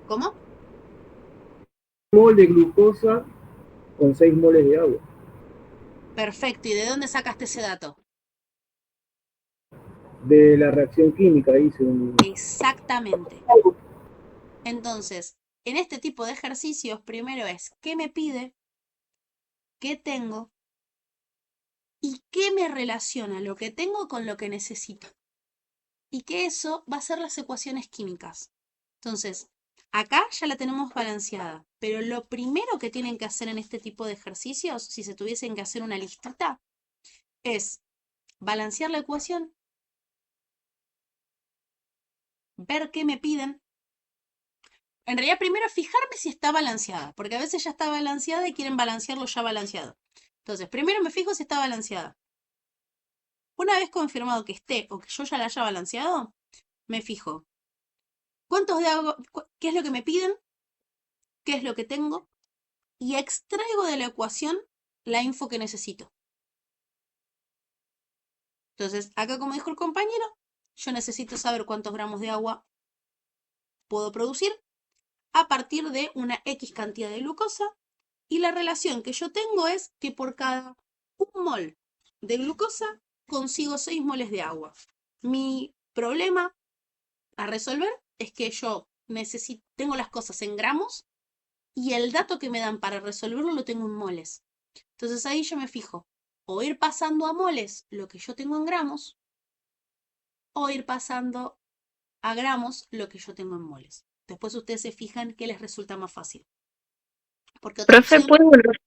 ¿Cómo? Mol de glucosa con 6 moles de agua. Perfecto. ¿Y de dónde sacaste ese dato? De la reacción química, dice un... Exactamente. Entonces, en este tipo de ejercicios, primero es ¿qué me pide? ¿Qué tengo? ¿Y qué me relaciona lo que tengo con lo que necesito? Y que eso va a ser las ecuaciones químicas. Entonces, acá ya la tenemos balanceada, pero lo primero que tienen que hacer en este tipo de ejercicios, si se tuviesen que hacer una listita, es balancear la ecuación, ver qué me piden. En realidad, primero fijarme si está balanceada, porque a veces ya está balanceada y quieren balancearlo ya balanceado. Entonces, primero me fijo si está balanceada. Una vez confirmado que esté o que yo ya la haya balanceado, me fijo cuántos de agua, qué es lo que me piden, qué es lo que tengo, y extraigo de la ecuación la info que necesito. Entonces, acá como dijo el compañero, yo necesito saber cuántos gramos de agua puedo producir a partir de una X cantidad de glucosa, y la relación que yo tengo es que por cada 1 mol de glucosa consigo 6 moles de agua. Mi problema a resolver es que yo tengo las cosas en gramos y el dato que me dan para resolverlo lo tengo en moles. Entonces ahí yo me fijo, o ir pasando a moles lo que yo tengo en gramos, o ir pasando a gramos lo que yo tengo en moles. Después ustedes se fijan qué les resulta más fácil. Porque otra Profe, opción, ¿puede volver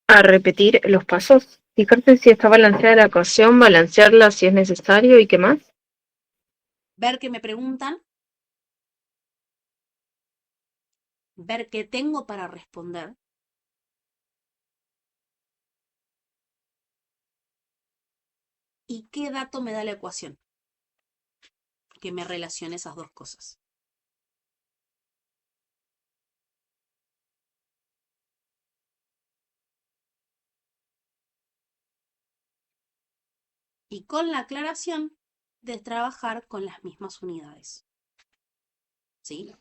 a repetir los pasos? Fijarse si está balanceada la ecuación, balancearla si es necesario y qué más. ver qué me preguntan, ver qué tengo para responder, y qué dato me da la ecuación que me relacione esas dos cosas. Y con la aclaración de trabajar con las mismas unidades. ¿Sí?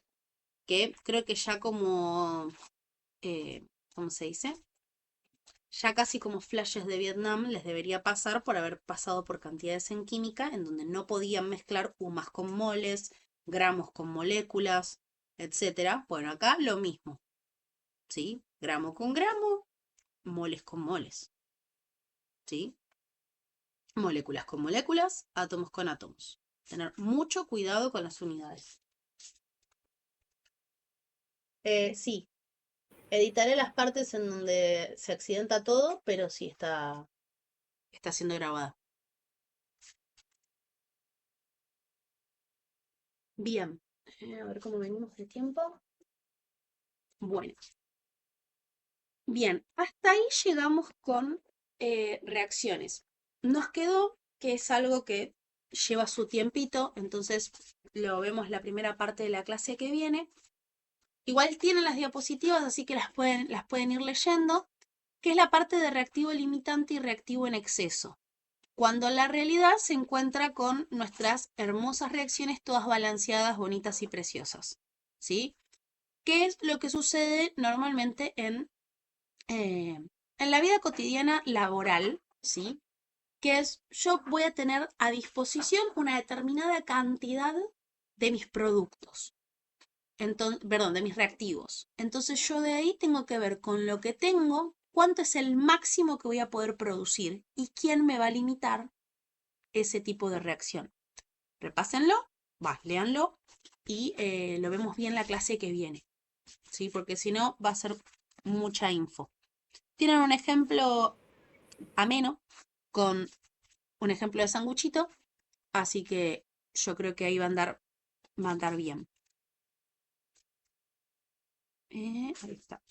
Que creo que ya como, ¿cómo se dice? Ya casi como flashes de Vietnam les debería pasar por haber pasado por cantidades en química en donde no podían mezclar UMAS con moles, gramos con moléculas, etc. Bueno, acá lo mismo. ¿Sí? Gramo con gramo, moles con moles. ¿Sí? Moléculas con moléculas, átomos con átomos. Tener mucho cuidado con las unidades. Sí, editaré las partes en donde se accidenta todo, pero sí está siendo grabada. Bien, a ver cómo venimos de tiempo. Bueno, bien, hasta ahí llegamos con reacciones. Nos quedó que es algo que lleva su tiempito, entonces lo vemos la primera parte de la clase que viene. Igual tienen las diapositivas, así que las pueden ir leyendo, que es la parte de reactivo limitante y reactivo en exceso. Cuando la realidad se encuentra con nuestras hermosas reacciones todas balanceadas, bonitas y preciosas. ¿Sí? ¿Qué es lo que sucede normalmente en la vida cotidiana laboral? ¿Sí? Que es, yo voy a tener a disposición una determinada cantidad de mis productos. Perdón, de mis reactivos. Entonces yo de ahí tengo que ver con lo que tengo, cuánto es el máximo que voy a poder producir y quién me va a limitar ese tipo de reacción. Repásenlo, léanlo y lo vemos bien la clase que viene, ¿sí? Porque si no va a ser mucha info. Tienen un ejemplo ameno con un ejemplo de sanguchito, así que yo creo que ahí va a andar bien. Ahí está.